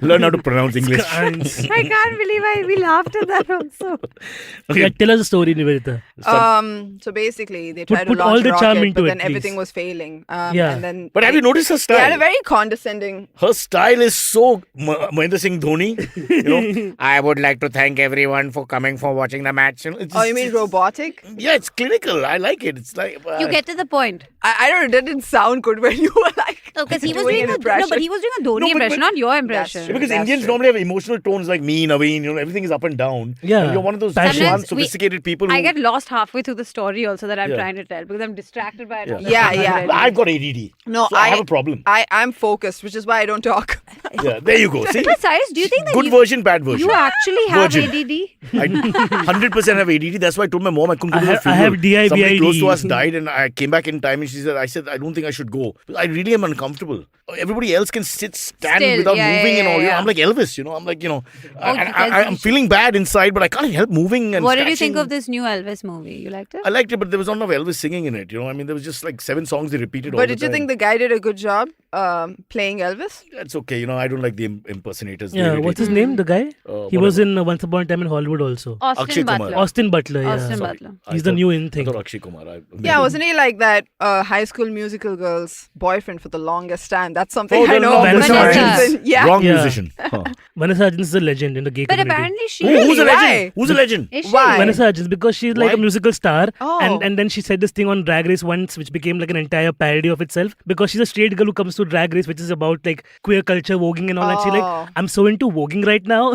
Learn how to pronounce English. I can't believe we laughed at that also. Yeah, tell us a story, Niveditha. So basically, they tried put to all launch the a charm rocket, into but it, then everything please. was failing. Yeah. And then But have you noticed her they had a style? very condescending. Her style is so Mahendra Singh Dhoni. You know, I would like to thank everyone for coming for watching the match. You know, it's Oh, you just- mean robotic? Yeah, it's clinical. I like it. It's like You get to the point. I don't know. It didn't sound good when you were like. No, because he was doing doing an no, impression. but he was doing a Dhoni No, but- impression, but- not your impression. true. because That's Indians true. normally have emotional tones like me, Naveen. You know, everything is up and down. Yeah, And you're one of those passion. Sometimes we- sophisticated people. I who, get lost halfway through the story also that I'm Yeah. trying to tell because I'm distracted by another Yeah, thing yeah. already. I've got ADD. No, So I have a problem. I'm focused, which is why I don't talk. Yeah, there you go. See, But Cyrus, do you think that good version, bad version. you actually have Virgin. ADD? I 100% have ADD. That's why I told my mom I couldn't go to the I funeral. have DIBID. Somebody close to us died, and I came back in time, and she said, I don't think I should go. I really am uncomfortable. Everybody else can stand Still, without yeah, moving yeah, and all. You know, yeah. I'm like Elvis. You know, I'm like because I'm you feeling bad inside, but I can't help moving and. What did you scratching. think of this new Elvis movie? You liked it? I liked it, but there was not enough Elvis singing in it. You know, I mean, there was just like 7 songs they repeated all But the did you time. think the guy did a good job playing Elvis? That's okay. You know, I don't like the impersonators. They Yeah, irritate what's his me. name? The guy? He was whatever. in Once Upon a Time in Hollywood also. Austin Akshay Kumar. Butler. Austin Butler, yeah. Austin Sorry. Butler. I He's the thought- new in I thing. thought Akshay Kumar. Yeah, wasn't he like that High School Musical girl's boyfriend for the longest time? That's something Oh, I the know. longest Vanessa time. Hudgens. Yeah. Wrong Yeah. musician. Huh. Vanessa Hudgens is a legend in the gay But community. apparently she Who's a Really? legend? Why? Who's a legend? is she? Why? Vanessa Hudgens, because she's like Why? a musical star, Oh. and then she said this thing on Drag Race once, which became like an entire parody of itself. Because she's a straight girl who comes to Drag Race, which is about like queer culture, voguing, and all that. She's Oh. like, I'm so into voguing right now,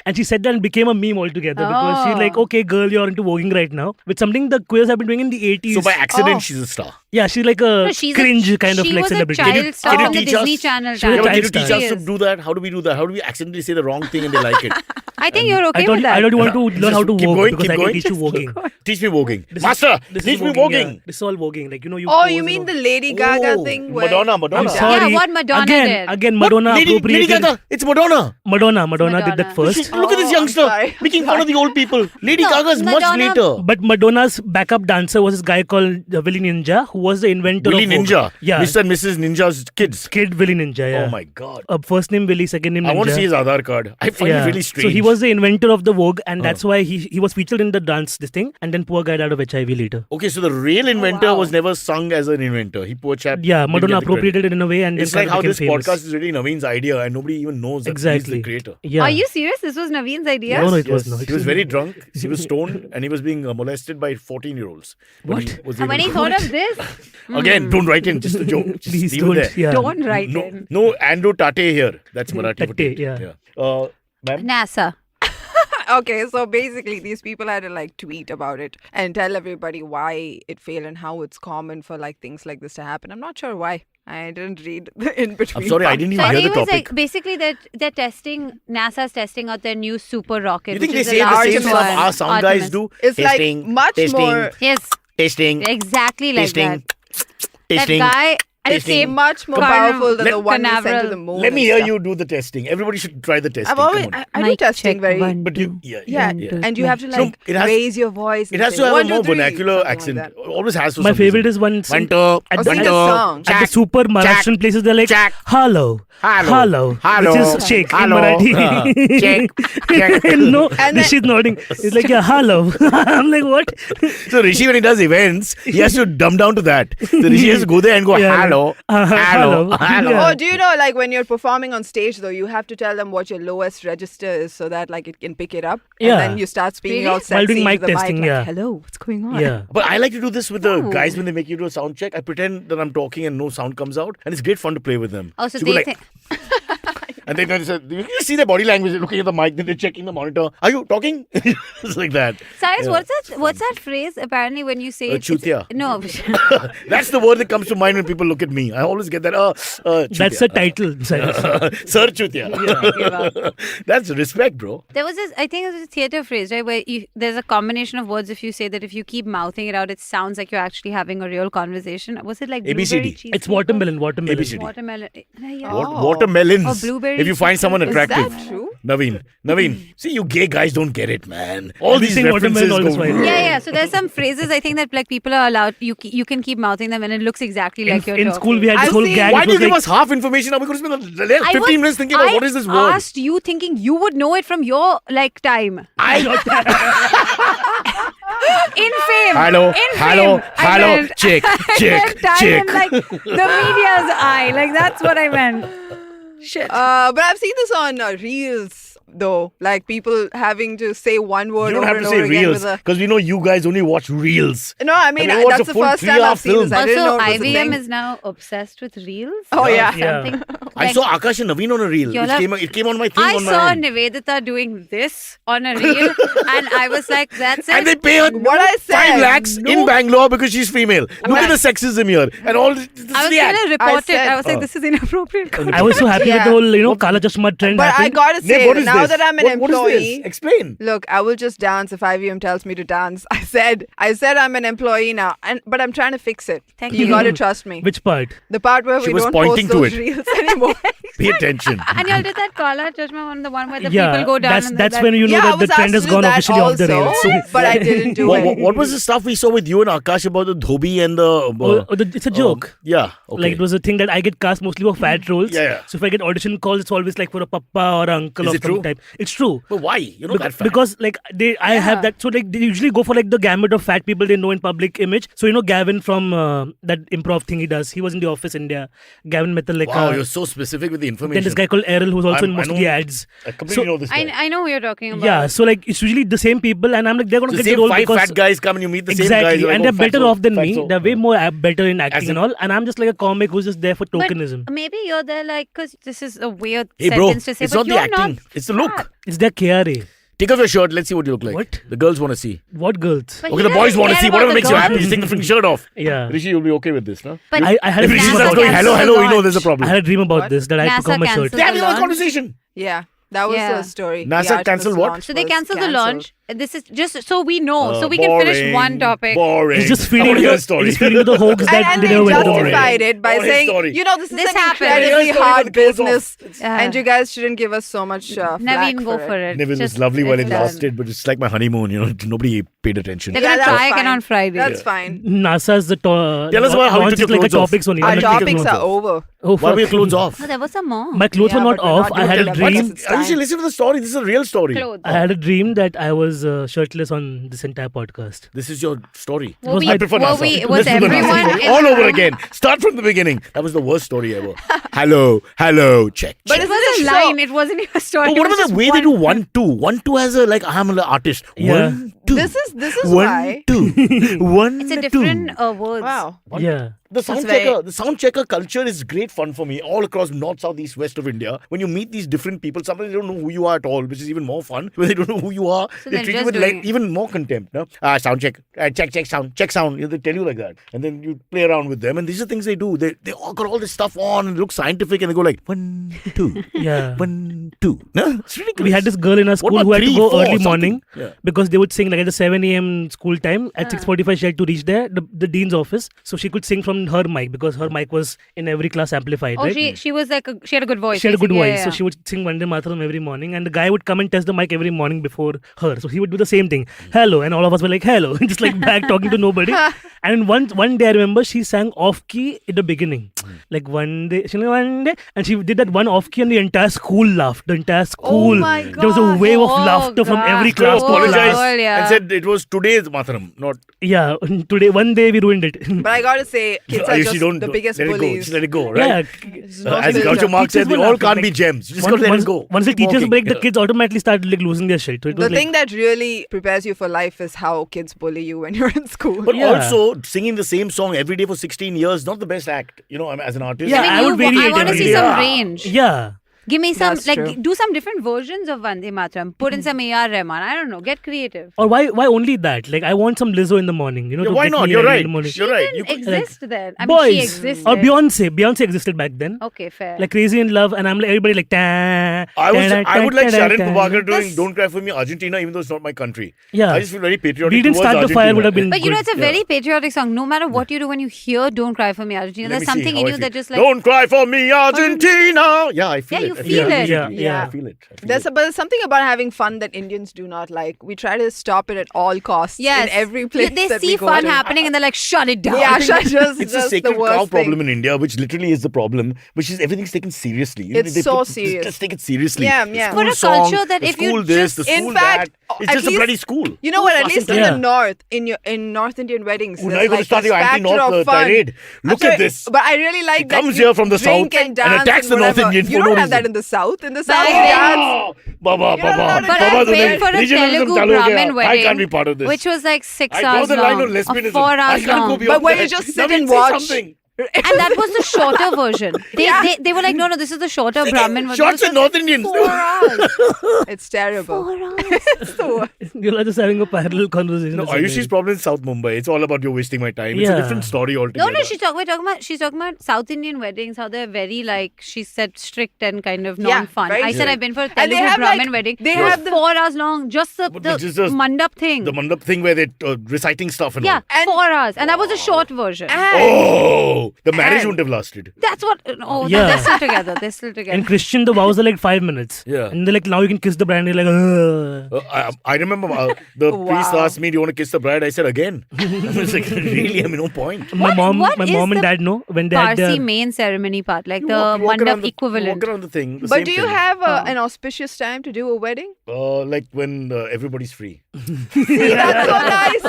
and she said that and became a meme altogether because she's like, Oh. okay, girl, you're into voguing right now, with something the queers have been doing in the 80s. So by accident, Oh. she's a star. Yeah, she's like a No, she's cringe a, kind of she like was celebrity. a child star can you on the teach Disney us? Channel. She was a Yeah, but can you child teach star. us to do that? How do we do that? How do we accidentally say the wrong thing and they like it? I I think you're okay I with that. I don't want to learn how to Keep vogue going, because keep I can going. teach you voguing. Teach me voguing. This is- Master, this teach is me voguing, voguing. yeah. This is all voguing. Like, you know, you Oh, pose you and mean all. the Lady Gaga Oh, thing? Where Madonna. I'm sorry. Yeah, what Madonna did. Again, Madonna Lady appropriated. Gaga. It's Madonna. Madonna did Madonna. that first. Look at this I'm youngster sorry. making fun of the old people. Lady No, Gaga's much Madonna- later. But Madonna's backup dancer was this guy called Willy Ninja, who was the inventor Willy of Vogue. Ninja. Yeah. Mr. and Mrs. Ninja's kids. Kid Willy Ninja, yeah. Oh my god. First name Willy, second name Ninja. I want to see his Aadhaar card. I find it really strange. So he was the inventor of the Vogue, and that's why he was featured in the dance, this thing, and then poor guy died of HIV later. Okay, so the real inventor wow. was never sung as an inventor. He poor chap. Yeah, didn't Madonna get the credit. appropriated it in a way, and It's then like how became this famous. podcast is really Navin's idea, and nobody even knows that he's Exactly. the creator. Yeah. Are you serious? This was Naveen's idea? No, it was not. He was very drunk. He was stoned, and he was being molested by 14-year-olds. What? And when he thought of this, Again, don't write in. Just a joke. Just Please leave it don't. there. Yeah. don't write No, in. no Andrew Tate here. That's Marathi for Tate, tate. yeah. Ma'am? NASA. Okay, so basically these people had to like tweet about it and tell everybody why it failed and how it's common for like things like this to happen. I'm not sure why. I didn't read the in between. I'm sorry, I didn't So even he hear the was topic. like, basically they're testing, NASA's testing out their new super rocket. You think which they is say the largest same stuff one, our sound guys Artemis. do? It's Testing, like much testing, more. Yes, Testing, exactly like testing, that. testing. That guy, the testing. same Much more Carnal- powerful than the one we sent to Canaveral. the moon. Let me and hear stuff. you do the testing. Everybody should try the testing. I've always, Come on. I do Mic testing check, very. one, But two. you, Yeah, and you have to No, like it has- raise your voice. It and has say, to have "One, a two, more three," vernacular something accent. like that. Always has to. My favorite is one One, at two, the, one, Sing two, a song. at the Jack, super Maharashtrian places. They're like, Jack. hello, Hello. which is shake Hello. in Marathi. Check. No, And then- she's nodding. It's like, yeah, hello. I'm like, what? So Hrishi, when he does events, he has to dumb down to that. So Hrishi has to go there and go, Yeah. hello, Hello. hello. Yeah. Oh, do you know, like when you're performing on stage, though, you have to tell them what your lowest register is so that like it can pick it up. Yeah. And then you start speaking Really? all sexy While doing into mic the testing, mic, yeah. like, hello, what's going on? Yeah. But I like to do this with the Ooh. guys when they make you do a sound check. I pretend that I'm talking and no sound comes out. And it's great fun to play with them. Oh, so you go they like, think. and then you can see their body language. They're looking at the mic, then they're checking the monitor. Are you talking? It's like that. Cyrus, Yeah. what's that phrase? Apparently, when you say it's- chutia. no, That's the word that comes to mind when people look at me. I always get that. That's the title. Cyrus. Sir Chutia. That's respect, bro. there was this. I think it was a theater phrase, right? Where there's a combination of words. If you say that, if you keep mouthing it out, it sounds like you're actually having a real conversation. Was it like ABCD. blueberry cheesecake? It's watermelon. ABCD. Watermelon. Yeah. Oh. Watermelons. Or blueberry If you find cheesecake. someone Is attractive. that true? Naveen. See, you gay guys don't get it, man. All these saying references watermelon all go. this while. Yeah. So there's some phrases I think that like people are allowed. You can keep mouthing them, and it looks exactly like you're In talking. school, we had this I've whole seen- gag. Why It do you was give like, us half information? Are we going to spend the next I 15 minutes thinking about I what is this word? asked you thinking you would know it from your like time. In fame. Hello, In hello, fame, I hello, meant- chick, I chick, meant time chick. in, like the media's eye. Like that's what I meant. Shit. But I've seen this on Reels, though. Like people having to say one word You don't over have and to over say again reels with a... because we know you guys only watch reels. No, I mean, And we watched that's a the full first time 3-hour I've seen this. film. I didn't know Also, it was a IVM thing. is now obsessed with reels. Oh, yeah. Yeah. Something. I saw Akash and Naveen on a reel. Y'all have- It came on my thing I on my saw own. Niveditha doing this on a reel, and I was like, "That's it." And they pay her What I said. 5 lakhs in Bangalore because she's female. Look at the sexism here. And all this I was the ad. gonna report it. said- I was like, "This is inappropriate." I was so happy with the whole, Kala Chashma trend But I happened. gotta Nick, say, what is now this? that I'm an What is employee... this? Explain. Look, I will just dance if IVM tells me to dance. I said I'm an employee now, but I'm trying to fix it. Thank You you. gotta trust me. Which part? The part where She we was don't pointing post to those it. reels anymore. Pay attention. And y'all did that Kala Chashma one, the one where the Yeah, people go down. that's and that's that- when you know I that the was trend asked has to do gone that officially off the also, rails. but I didn't do it. What was the stuff we saw with you and Akash about the dhobi and the... It's a joke. Yeah. Okay. Like it was a thing that I get cast mostly for fat roles. Yeah. So if I get audition calls, it's always like for a papa or an uncle Is of it some true? type. It's true. But why? You're not that fat. Because like I have that, so like they usually go for like the gamut of fat people they know in public image. So Gavin from that improv thing he does, he was in The Office India. Gavin Metaleka. Wow, you're so specific with the information. Then this guy called Errol who's also in I most of know- the ads. I completely So- know this guy. I know who you're talking about. Yeah, so like it's usually the same people, and I'm like they're gonna So get the same role 5 because fat guys come and you meet the same guys. exactly, you're like, and oh, they're better fatso, off than me. fatso. They're way more better in acting in- and all, and I'm just like a comic who's just there for But tokenism. maybe you're there like, because this is a weird Hey bro, sentence to say, it's but not the you're acting. not It's the look. fat. It's their KRA. Take off your shirt. Let's see what you look like. What? The girls want to see. What girls? But Okay, he the boys doesn't want to care see. about Whatever the makes you happy. girls. Just take the freaking shirt off. Yeah. Rishi, you'll be okay with this, no? But I had a If dream Rishi NASA starts about going, this. cancelled hello, the you know there's a launch. problem. I had a dream about What? this that I had to NASA become a shirt. cancelled They have the no launch. conversation. Yeah. That was Yeah. the story. NASA The Artemis cancelled what? launch So they was cancelled the cancelled. launch. This is just so we know, so we can finish one topic. Boring. It's just I feeding wanna to hear the, a story. it's just feeding to the hoax that And they they never went over. justified it by Boring saying, story. this is This an happened. incredibly Here's the story hard with the clothes off. business, Yeah. and you guys shouldn't give us so much flack Naveen, go for for it. it. Neville Just- was lovely while it's it done. lasted, but it's like my honeymoon. Nobody paid attention. They're Yeah, gonna that's try again fine. on Friday. That's fine. NASA's the Tell us about how you launch took is your like a clothes off. topics only. Our I'm not taking topics clothes are off. over. Oh, Why were your fuck. clothes off? Oh, there was some more. My clothes Yeah, were not but we're off. not I had a doing that. dream. It's I should time. listen to the story. This is a real story. Clothes. I had a dream that I was shirtless on this entire podcast. This is your story. Were we- I prefer were NASA. we- Let's was do the NASA everyone story in all the over room? again. Start from the beginning. That was the worst story ever. Hello, check. But check. It was a line. It wasn't your story. But It what was about the just way they one- do 1-2? 1-2 has a I'm an artist. Yeah. 1-2. This is 1-2. why. 1-2. It's a different words. Wow. Yeah. The sound very- checker, the sound checker culture is great fun for me all across north, south, east, west of India. When you meet these different people, sometimes they don't know who you are at all, which is even more fun. When they don't know who you are, So they they're treat you just with doing- even more contempt. No? Sound check, check sound. They tell you like that, and then you play around with them. And these are things they do. They all got all this stuff on and look scientific, and they go like 1-2, Yeah. 1-2. No, it's ridiculous. We had this girl in our school about who had to 3, go 4, early something? morning Yeah. because they would sing like at the 7 a.m. school time. At 6:45 she had to reach there, the dean's office, so she could sing from her mic because her mic was in every class amplified. Oh, right? she was like she had a good voice. She had a good basically. voice, Yeah, so yeah. she would sing Vande Mataram every morning, and the guy would come and test the mic every morning before her. So he would do the same thing, hello, and all of us were like hello, just like back talking to nobody. And one day I remember she sang off key in the beginning, like one day, and she did that one off key, and the entire school laughed. The entire school, my there was a God. wave of Oh, laughter from God. every So class to apologized class. yeah. and said it was today's Mataram, not. Yeah, today one day we ruined it. But I gotta say, kids are Ayushi, just don't the biggest let it go. bullies. Just let it go, right? Yeah, There's no As filter. Groucho Marx said, Teachers they were all laughing, can't be like, gems. You just gotta let once, it go. once the Keep teachers walking. break, the kids automatically start like losing their shit. So it The was like, thing that really prepares you for life is how kids bully you when you're in school. But Yeah. also, singing the same song every day for 16 years, not the best act. As an artist. Yeah, I mean, I would vary I it want to every see day. some Yeah. range. yeah. Give me some, That's like, true. do some different versions of Vande Mataram. Put in some A.R. Rahman. I don't know. Get creative. Or why only that? Like I want some Lizzo in the morning, Yeah, to why get not? me You're ready right. in the morning. You're right. Didn't You could- exist then. I mean, she Boys existed. or Beyonce existed back then. Okay, fair. Like Crazy in Love, and I'm like everybody like. I would like Sharon Pabakar doing "Don't Cry for Me" Argentina, even though it's not my country. Yeah. I just feel very patriotic. We didn't towards start the fire. Argentina. Would have been. But you know, good. it's a very patriotic song. No matter what you do, when you hear "Don't Cry for Me, Argentina," Let there's me see something how in I you feel. that just like. Don't cry for me, Argentina. Yeah, I feel Yeah, it. you I feel it. Yeah. Yeah. I feel it. But there's something about having fun that Indians do not like. We try to stop it at all costs. Yes. In every place They that see we go fun to. happening and they're like, shut it down. Yeah, just It's a that's sacred the worst cow problem thing. in India, which literally is the problem, which is everything's taken seriously. It's They so put- serious. Just take it seriously. Yeah, The yeah. school For a song, culture that the if you school this, just- the In school fact, that. It's at just a least- bloody school. You know what? At least in Yeah. the north, in North Indian weddings, Oh, now there's you're going to like start this your factor anti-North of fun. tirade. I'm Look sorry, at this. But I really like He that. comes you here from the drink south and, dance attacks the and North whatever. Indians You for don't no have that reason. in the south. In the But south, I you think- dance. Baba, You're not But Baba, I paid for a Telugu Brahmin I wedding, can't be part of this. which was like 6 I draw hours the line long, on lesbianism. or 4 I hours can't go long. beyond But where you that. just sit Navin, and say watch. something. And that was the shorter version. They were like, no, this is the shorter Brahmin version. Shots This at was North Indians. 4 hours. It's terrible. 4 hours. It's the worst. You're just having a parallel conversation. No, or something. Ayushi's problem is South Mumbai. It's all about you wasting my time. It's a Yeah. different story altogether. No, she's talking about South Indian weddings, how they're very like, she said, strict and kind of Yeah, non-fun. very I said strict. I've been for a And they Telugu have, Brahmin like, wedding. they It was have the- 4 hours long, just the Which is just mandap thing. The mandap thing where they're reciting stuff and Yeah, all. And- 4 hours. And that was a short version. Oh, the marriage And- wouldn't have lasted. That's what, oh, Yeah. they're still together. They're still together. In Christian, the vows are like 5 minutes. Yeah. And they're like, now you can kiss the bride. And you're like, I remember the priest Wow. asked me, "Do you want to kiss the bride?" I said, "Again." I was like, "Really? I mean, no point." My mom what is and the dad know when they had Parsi their... main ceremony part, like You the walk around mandap equivalent. Walk around the thing. the But same do you thing. have an auspicious time to do a wedding? Like when everybody's free. See, that's so nice.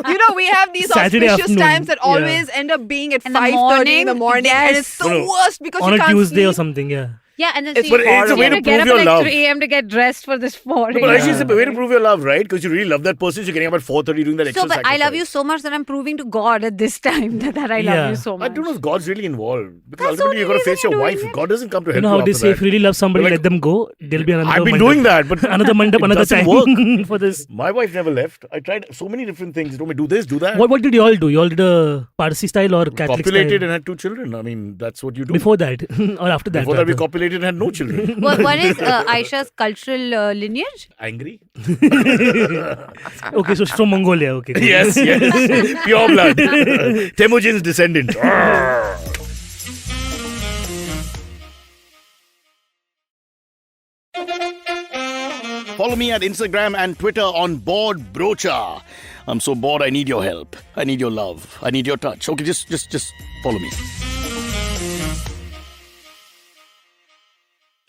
You know, we have these Saturday auspicious afternoon. times that Yeah. always end up being at In the 5:30 in the morning, and yes. it's the No, no. worst because on you a can't Tuesday sleep. or something, yeah. Yeah, and then It's so you, But it's a you way have to to get prove up your at like love. 3 a.m. to get dressed for this morning. But actually, it's a way to prove your love, right? Because you really love that person. So you're getting up at 4:30 doing that extra So, but I love sacrifice. you so much that I'm proving to God at this time that I love Yeah. you so much. I don't know if God's really involved. Because That's the ultimately, you've got to only face your reason you're wife. doing it. God doesn't come to help You know how they after say, that. if you really love somebody, Like- let them go. There'll be another I've been mandap. doing that, but Another mandap, it another doesn't time work. for this. My wife never left. I tried so many different things. Told me, do this, do that. What did you all do? You all did a Parsi style or Catholic Copulated style? and had 2 children. I mean, that's what you do. Before that or after that? Before that, we rather? copulated married and had no children. What is Aisha's cultural lineage? Angry? Okay, so she's from Mongolia. Okay. cool. Yes. Pure blood. Temujin's descendant. Follow me at Instagram and Twitter on Bored Brocha. I'm so bored, I need your help. I need your love. I need your touch. Okay, just follow me.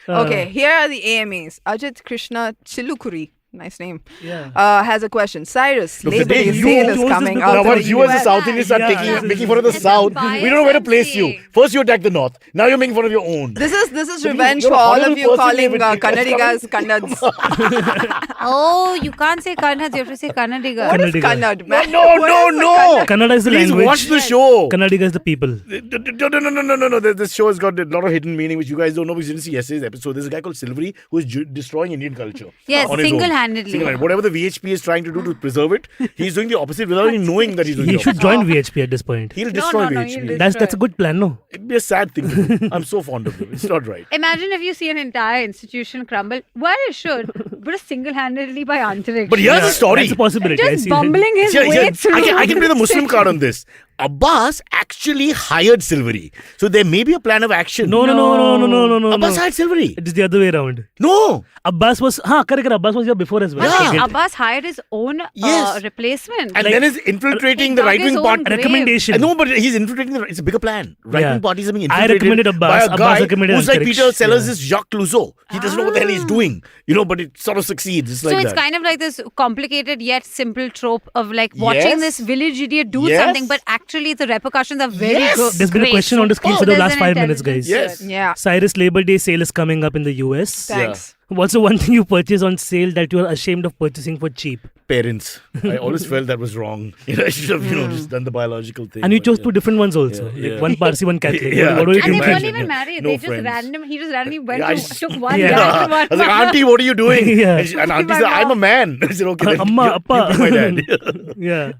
Okay, here are the AMAs. Ajit Krishna Chilukuri. Nice name. Yeah. Has a question. Cyrus, Look, Labor the day Day you sale is chose this coming because out. Now, of once the you as a US. South Indian start Yeah. making fun of the It's a South, bias we don't know where to I'm place you. seeing. First you attack the North. Now you're making fun of your own. This is So revenge you're for a all of horrible you person, calling David. Kannadigas Kannads. Oh, you can't say Kannada. You have to say Kannadiga. What is Kannadiga. Kannad, man? No. What is a Kannada is the Please language. watch the show. Kannadiga is the people. No. This show has got a lot of hidden meaning which you guys don't know because you didn't see yesterday's episode. There's a guy called Silvery who is destroying Indian culture. Yes, on his own. single-handedly. Whatever the VHP is trying to do to preserve it, he's doing the opposite without even knowing that he's doing He the should opposite. join VHP at this point. He'll destroy no, VHP. he'll That's a good plan, no? It'd be a sad thing to do. I'm so fond of him. It's not right. Imagine if you see an entire institution crumble. Well, it should, but single-handedly by Antariksh. But here's the story. That's a possibility. I Just see. bumbling his Yeah, way through. I can play the Muslim card on this. Abbas actually hired Silvery. So there may be a plan of action. No. Abbas hired Silvery. It is the other way around. No. Abbas was, correct. Abbas was here before as well. But Yeah. I like, get- Abbas hired his own Yes. replacement. And Like- then is infiltrating He the dug right wing his part. own grave. recommendation. No, but he's infiltrating it's a bigger plan. Right wing Yeah. parties are being I infiltrated recommended Abbas. by a Abbas guy recommended who's like Antariksh. Peter Sellers' Yeah. is Jacques Clouseau. He doesn't know what the hell he's doing. But it sort of succeeds. It's So like it's that. kind of like this complicated yet simple trope of like watching Yes. this village idiot do Yes. something, but actually the repercussions are very Yes. good. There's been a great. question on the screen for the there's last an 5 minutes, intelligence guys. to it. Yeah. Cyrus Labor Day sale is coming up in the US. Thanks. What's the one thing you purchase on sale that you are ashamed of purchasing for cheap? Parents. I always felt that was wrong. I should have, just done the biological thing. And you but chose yeah. two different ones also. Yeah, yeah. One Parsi, one Catholic. Yeah. What do you And they think? weren't Imagine, even yeah. married. No They just friends. he just randomly went Yeah, took one Yeah. guy and one I was like, mom. Auntie, what are you doing? Yeah. And Auntie said, I'm a man. I said, okay, then Amma, you Appa. be my dad. Yeah.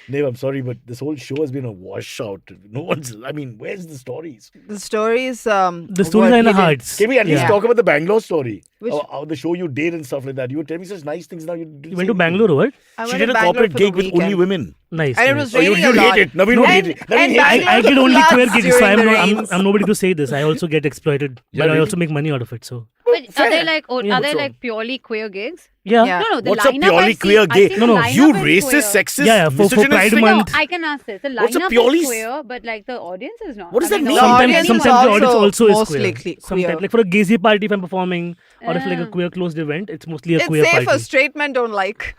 Nave, I'm sorry, but this whole show has been a washout. Where's the stories? The stories. The stories are in our hearts. Can we at least Yeah. talk about the Bangalore story? Which- How the show you did and stuff like that. You were telling me such nice things now. You You went to Bangalore, what? She did a corporate gig with only women. Nice. And it nice. was Oh, you raining a lot. hate it. Navin would hate it. Navin and hates it. Bangalore I did only floods queer gigs, so during the I'm rains. nobody to say this. I also get exploited, Yeah, but I really? also make money out of it. So But are Fair. they like Yeah, are they what's wrong? like purely queer gigs? yeah. Yeah. No, the What's a lineup purely I've queer seen, gay? I've seen No, the no. lineup You is racist, queer. sexist, Yeah, for Pride misogynistic- Month. No, I can ask this. The What's a lineup purely is queer, but like the audience is not. What does I that mean, mean? the Sometimes, audience audience sometimes the also audience also is mostly queer. queer. Sometimes, like for a gazy party, if I'm performing, or if like a Yeah. queer closed event, it's mostly a It's queer safe party. for straight men don't like.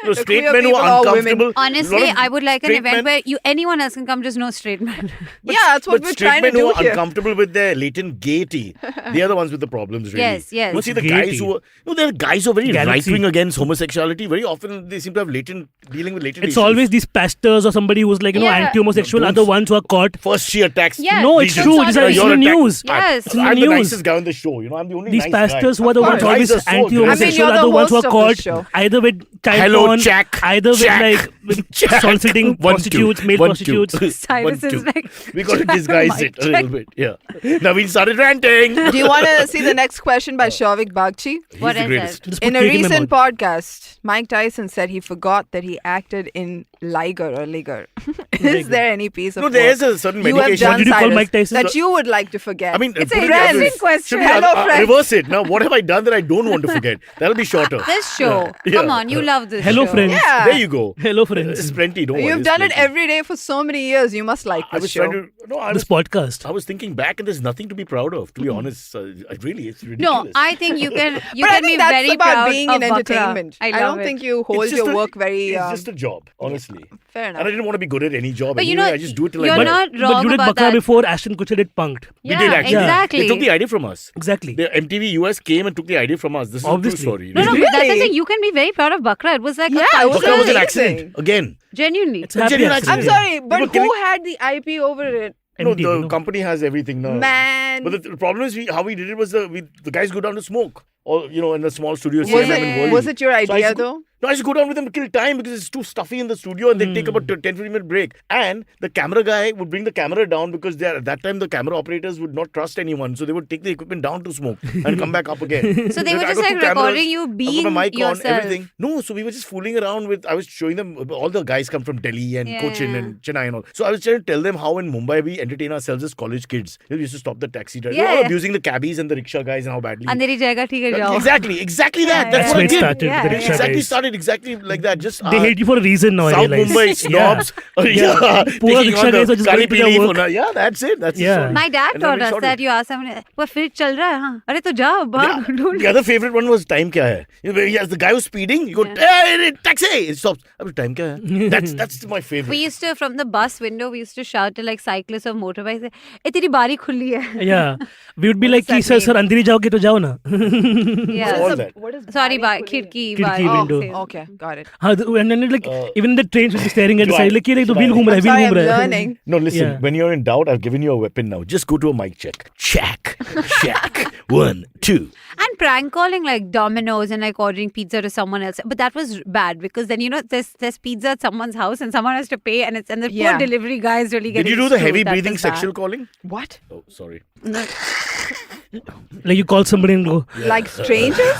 No, The straight queer men who people are are women. uncomfortable. Honestly, lot of I would like an straight event men- where anyone else can come, just no straight men. Yeah, that's what but we're straight trying to men who do are here. uncomfortable with their latent gaiety, they are the ones with the problems, really. Yes, yes. You see the Gaiety? guys who are, there are guys who are very Galaxy. right-wing against homosexuality. Very often they seem to have dealing with latent It's issues. always these pastors or somebody who's like, Yeah. anti-homosexual are Don't- the ones who are caught. First she attacks. Yeah. No, it's Legion. true. It's You're in the attacked. news. Yes. It's in the I'm the news. nicest guy on the show. I'm the only These nice pastors guy. who are the Of ones course. always Guys are so anti-homosexual you're are the the ones who are host of caught this show. either with child Hello, porn, Jack. either with Jack. like with Jack. soliciting 1, 2. prostitutes, male 1, 2. prostitutes. Cyrus 1, is 2. like, We got to Jack, disguise mic it a little check. bit. Yeah. Navin started ranting. Do you want to see the next question by Shavik Bagchi? What He's the is greatest. it? Just put In a cake in my recent mouth. podcast, Mike Tyson said he forgot that he acted in Liger or Liger. Is there any piece of No, there work is a certain you have medication. done, What did you call Cyrus, Mike Tyson? that you would like to forget? I mean, It's put a it the other way. interesting question. Should we Hello, friend. reverse it? Now, what have I done that I don't want to forget? That'll be shorter. This show. Yeah. Come on, you love this Hello, show. friends. Yeah. There you go. Hello, friends. It's plenty. Don't worry. You've it's done it plenty. every day for so many years. You must like I this was show. trying to. No, I This was. podcast. I was thinking back, and there's nothing to be proud of. To be honest, really, it's No, ridiculous. I think you can. You But I can be think that's very about proud being of in Bakra. entertainment. I I love don't it. think you It's hold just your a- work very. It's just a job, honestly. Fair And I enough. didn't want to be good at any job. But you anyway. know, I just do it till you're I not But wrong you did about Bakra that. before Ashton Kutcher did Punked. We Yeah, did actually. exactly. They took the idea from us. Exactly. The MTV US came and took the idea from us. This is Obviously. a true story. No, Really. but that's the Really? thing. You can be very proud of Bakra. It was like Yeah, a it cultural, was Bakra was an amazing. accident again. genuinely. It's a happy genuine accident. I'm Yeah. sorry, but People who killing- had the IP over it? No, MTV, the no? company has everything now. Man. But the problem is, how we did it was the guys go down to smoke, or in a small studio. Was CnB in Worli. it your So I used idea to go- though? No, I just go down with them to kill time because it's too stuffy in the studio and they take about 10-15 minute break. And the camera guy would bring the camera down because at that time the camera operators would not trust anyone. So they would take the equipment down to smoke and come back up again. So they were I just got like two cameras, recording you I've got being my mic yourself. on, everything. No, so we were just fooling around with, I was showing them, all the guys come from Delhi and Cochin and Chennai and all. So I was trying to tell them how in Mumbai we entertain ourselves as college kids. We used to stop the taxi drivers. Yeah, We were yeah. abusing the cabbies and the rickshaw guys and how badly. Andheri jayega, theek hai, jao. Exactly that. That's That's what where I it did. started. Yeah, The yeah. rickshaw Exactly guys. started exactly like that. Just They hate you for a reason now, I South realize. Mumbai snobs. Yeah. Poor Taking rickshaw on the guys are just Kali going to their Pili work. for- Yeah, that's it. That's the Yeah. story. My dad And then taught we us shot that it. you ask someone, but fridge chal raha hai, haan.Are to jao, bhag, don't. The other favorite one was time kya hai. Yes, the guy was speeding. You go, hey, taxi. It stops. Abhi, time kya hai? That's my favorite. We used to, from the bus window, we used to shout to like cyclists or motorbikes, "Eh, teri baari khulli hai." Yeah. We would be like, does sir, that sir, andheri jaoge to jao na. Yeah. all that. What is Sorry, bari khidki. Khidki baari. window. Same. Okay, got it. And then like, even the trains would be staring at the Do side, I- like, ये तो should wheel I- घूम रहा है, I'm wheel sorry, घूम I'm रहा है. learning. No, listen. Yeah. When you're in doubt, I've given you a weapon now. Just go to a mic check. Check. 1, 2. And prank calling like Domino's and like ordering pizza to someone else. But that was bad because then, there's pizza at someone's house and someone has to pay and the Yeah. poor delivery guy is really Did getting you do the screwed. heavy That breathing was bad. sexual calling? What? Oh, sorry. Like you call somebody and go, Like strangers?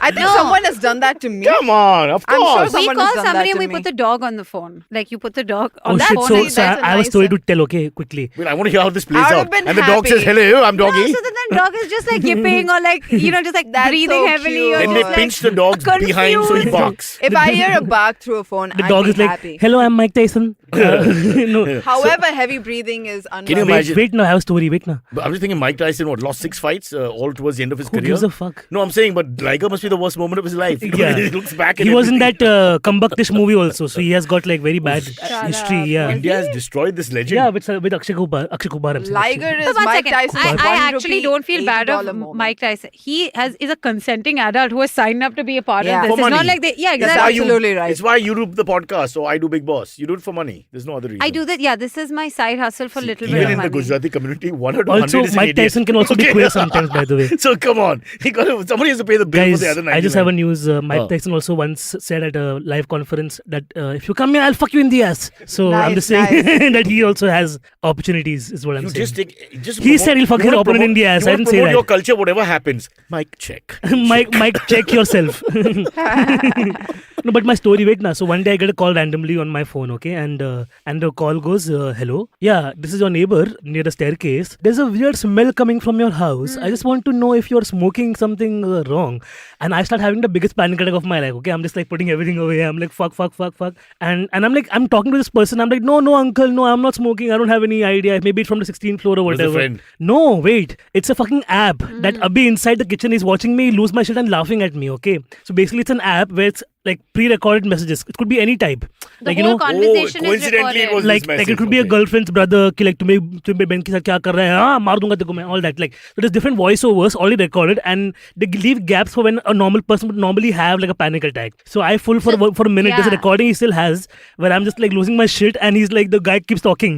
I think No. someone has done that to me. Come on, of I'm sure course. We Someone call has done somebody that and to we me. put the dog on the phone. Like you put the dog oh on the shit, phone. so, and so that's a I have a nice- story to tell, okay, quickly. Wait, I want to hear how this plays I would out. have been And the dog says, happy. hello, I'm No, doggy. so then the dog is just like yipping or like, just like That's breathing so heavily. cute. Or Then Oh, they just pinch like, the dog's behind so he confused. barks. If I hear a bark through a phone, The I'd dog be is like, happy. hello, I'm Mike Tyson. No. However, heavy breathing is you unlovable. imagine- Wait now, I have a story, wait now. But I'm just thinking Mike Tyson lost 6 fights all towards the end of his Who career. gives a fuck? No, I'm saying, but Liger must be the worst moment of his life. Yeah. He looks back and He was in everything. that Combuktish movie also, so he has got like very bad Shut history. up. Yeah. India has destroyed this legend. Yeah, with Akshay Kumar. I'm saying. Liger is But one Mike second. Tyson's I one actually rupee, don't feel bad of $80 moment. Mike Tyson. He is a consenting adult who has signed up to be a part Yeah. of this. For It's money. not like they. Yeah, That's It's exactly. why you- absolutely right. It's why you do the podcast, so I do Big Boss. You do it for money. There's no other reason. I do that. Yeah, this is my side hustle for little Even bit of in money. the Gujarati community, 1 out of Also, 100 is an Mike idiot. Tyson can also be Okay. queer sometimes, by the way. So come on, somebody has to pay the bill Guys, for the other 99. I just have a news. Mike Oh. Tyson also once said at a live conference that if you come here, I'll fuck you in the ass. So I'm Nice, just saying that he also has opportunities, is what I'm You saying. just He said he'll fuck you his wanna opponent in the ass. You I wanna didn't say promote that. your culture, whatever happens. Mike, check. Mike, check yourself. No, but my story, wait now. So one day I get a call randomly on my phone, okay, and the call goes, hello, yeah, this is your neighbor near the staircase. There's a weird smell coming from your house. I just want to know if you're smoking something wrong. And I start having the biggest panic attack of my life. Okay, I'm just like putting everything away. I'm like fuck, and I'm like I'm talking to this person. I'm like no uncle, no, I'm not smoking. I don't have any idea. Maybe it's from the 16th floor or Was the whatever. friend? No, wait. It's a fucking app that Abhi inside the kitchen is watching me lose my shit and laughing at me, okay? So basically it's an app where it's like pre-recorded messages. It could be any type. The Like, whole conversation is coincidentally it recorded. was like this message. it could be a Okay. girlfriend's brother कि like तुम्हें बहन के साथ क्या कर रहा है हाँ मार दूंगा तेरे को मैं all that like so there's different voiceovers already recorded and they leave gaps for when a normal person would normally have like a panic attack. So I full for a minute. There's a Yeah. recording he still has where I'm just like losing my shit and he's like the guy keeps talking.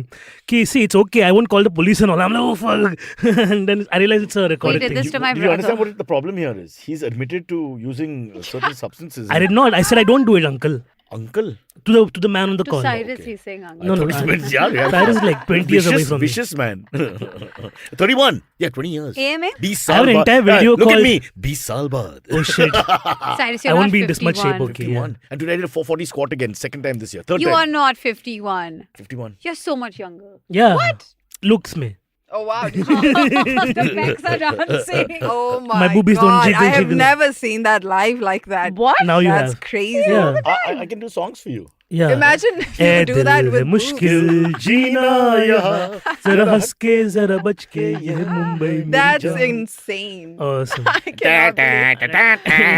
Ki see it's okay I won't call the police and all. I'm like oh fuck and then I realize it's a recorded We did thing. this to my Do you understand brother. what the problem here is? He's admitted to using certain substances. I did not. I said I don't do it, uncle. Uncle. To the man on the To call. Cyrus, Okay. he's saying uncle. No, no. Yeah. Cyrus is like 20 years away from me. Vicious man. 31. Yeah, 20 years. AMA? 20 I saal have an baad. entire video Look at called- me. 20 saal baad. Oh shit. Cyrus, I you're won't not be in this much shape, 51. okay. 51. And today I did a 440 squat again. Second time this year. Third You time. are not 51. 51. You're so much younger. Yeah. What? Looks me. Oh wow! The pecs are dancing. Oh my, My boobies don't God! jiggle, I have jiggle. never seen that live like that. What? Now you That's have. crazy. Yeah. I can do songs for you. Yeah. Imagine if you A would do दिल that है with boobs. मुश्किल जीना यहाँ जरा हंस के जरा बच के ये मुंबई मेरी That's जान. insane. Awesome. I cannot believe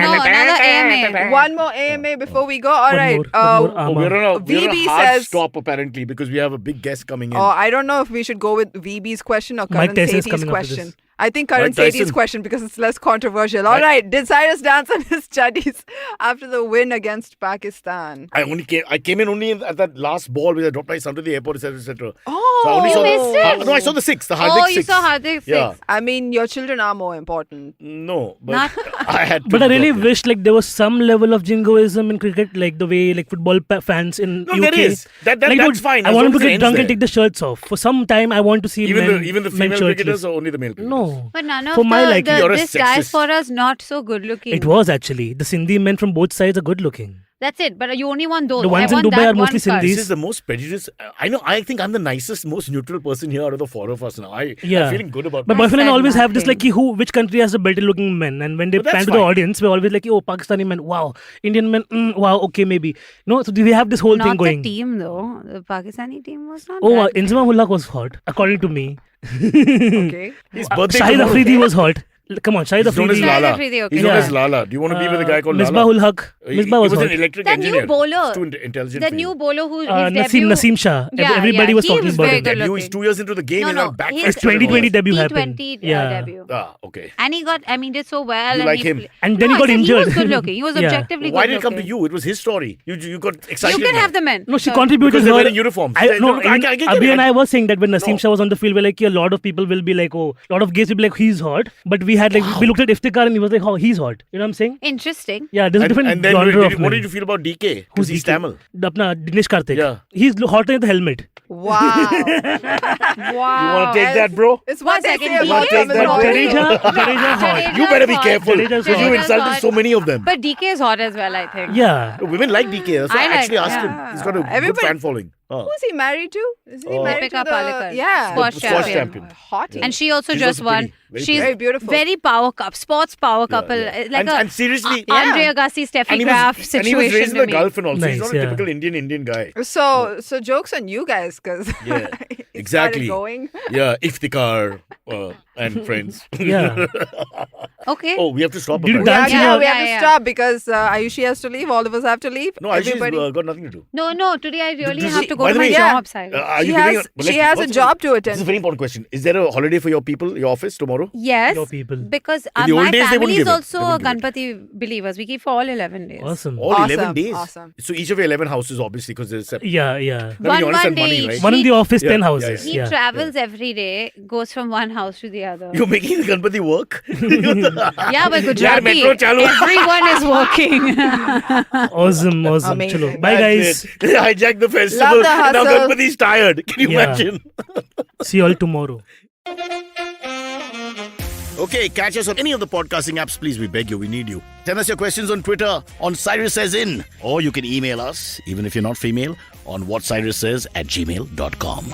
No, another AMA. One more AMA before we go. All One right. more, one more. Oh, we're on a VB hard says- stop apparently because we have a big guest coming in. I don't know if we should go with VB's question or Mike Karan Tyson's Sethi's coming after question. this. I think Karan Mike Sethi's Tyson. question because it's less controversial. All right, did Cyrus dance on his studies after the win against Pakistan? I came in only at that last ball where I dropped my son to the airport, etc. Oh, So I only You saw missed it? No, I saw the six, the Oh, Hardik you six. saw Hardik Yeah. six. I mean, your children are more important. No, but Not- I had to. But I really drop it. wish like there was some level of jingoism in cricket, like the way like football fans in No, UK. there is. Like, dude, that's fine. I as want long them as to it get ends drunk and there. take the shirts off. For some time, I want to see Even men, the men female shirtless. cricketers or only the male cricketers? No. But none of For my liking. You're a this sexist. diaspora is not so good looking. It was actually. The Sindhi men from both sides are good looking. That's it. But you only want those. The ones I in want Dubai that are mostly one card. Sindhis. This is the most prejudiced. I know. I think I'm the nicest, most neutral person here out of the four of us now. I'm feeling good about My it. boyfriend and I said always have this nothing. like which country has the better looking men, and when they But that's pan to the fine. audience, we're always like, oh, Pakistani men, wow, Indian men, wow, okay, maybe. No, so we have this whole Not thing going. the team though. The Pakistani team was not. Oh, that good. Inzama Ullah was hot, according to me. Okay. His birthday Shahid tomorrow. Afridi was hot. Come on, Shahid He's known as Afridi. Shahid Lala. Afridi, okay. He's known Yeah. as Lala. Do you want to be with a guy called Misbah Lala? ul Haq. Misbah was he was hot. an electric That engineer. new bowler. It's too intelligent The for new you. bowler who his debut. Naseem Shah. Yeah, Everybody yeah, was he talking was about very it. good Debut. He's looking. 2 years into the game. No, he's no, not back. his fresh. 2020 debut happened. T20 Yeah. debut. Okay. And he got, did so well. You and like he him? And then No, he got I said injured. He was good looking. He was Yeah. objectively Why good did it come to looking. you? It was his story. You got excited. You can now. have the men. No, she So- contributed. Because they're her- wearing uniforms. No, I get Abhi it. and I was saying that when Naseem No. Shah was on the field, we're like, a lot of people will be like, oh, a lot of gays will be like, he's hot. But we had like, we looked at Iftikhar and he was like, oh, he's hot. You know what I'm saying? Interesting. Yeah, there's a different And then genre of what men. did you feel about DK? Who's He's DK? Tamil. Apna Dinesh Karthik. Yeah. He's hotter than the helmet. Wow. Wow. You want to take that, bro? It's what they second, say DK? about Take that, terminology. Jadeja hot. You better be hot. careful. Jadeja's Because you hot. insulted hot. so many of them. But DK is hot as well, I think. Yeah. Women like DK. That's why I I like- actually asked him. yeah. He's got a good Everybody- fan following. Who's he married to? Is he married Deepika to the... Palekar. Yeah. Squash Squash champion. champion. Hot. And she also She's just also won. pretty. Very She's Very beautiful. very power cup, sports power couple. yeah. Like And seriously- Andre Yeah. Agassi, Steffi And Graf he situation was raised in to the me. Gulf and also. He's Nice, not a yeah. typical Indian guy. So jokes on you guys because Yeah, exactly. going. Yeah, Iftikhar and friends. Yeah. Okay. Oh, we have to stop. Did you apparently. dance in Yeah, your- we have to Yeah, yeah. stop because Ayushi has to leave. All of us have to leave. No, Ayushi's Everybody. got nothing to do. No, today I really This have is- to go by to the my way- Yeah. job side. Are She you has- giving she has a what's- job to This attend. is a very important question. Is there a holiday for your people, your office tomorrow? Yes, Your people. because In the old my days, they wouldn't family is give it. They also wouldn't give Ganpati believers. We keep for all 11 days. Awesome. All 11 Awesome, days. awesome. So each of your 11 houses, obviously, because there's separate. Yeah, yeah. I mean, you understand One day money, each. right? One in the office, Yeah, 10 yeah, houses. He Yeah. travels every day, goes from one house to the other. You're making the Ganpati work? Yeah, but Yaar, Gujarati, metro chalu. everyone is working. Awesome. Amazing. Chalo. Bye, That's guys. it. They hijacked the festival. Love the and now hustle. Ganpati's tired. Can you Yeah. imagine? See you all tomorrow. Okay, catch us on any of the podcasting apps, please. We beg you, we need you. Send us your questions on Twitter on Cyrus Says In. Or you can email us, even if you're not female, on whatcyrussays@gmail.com.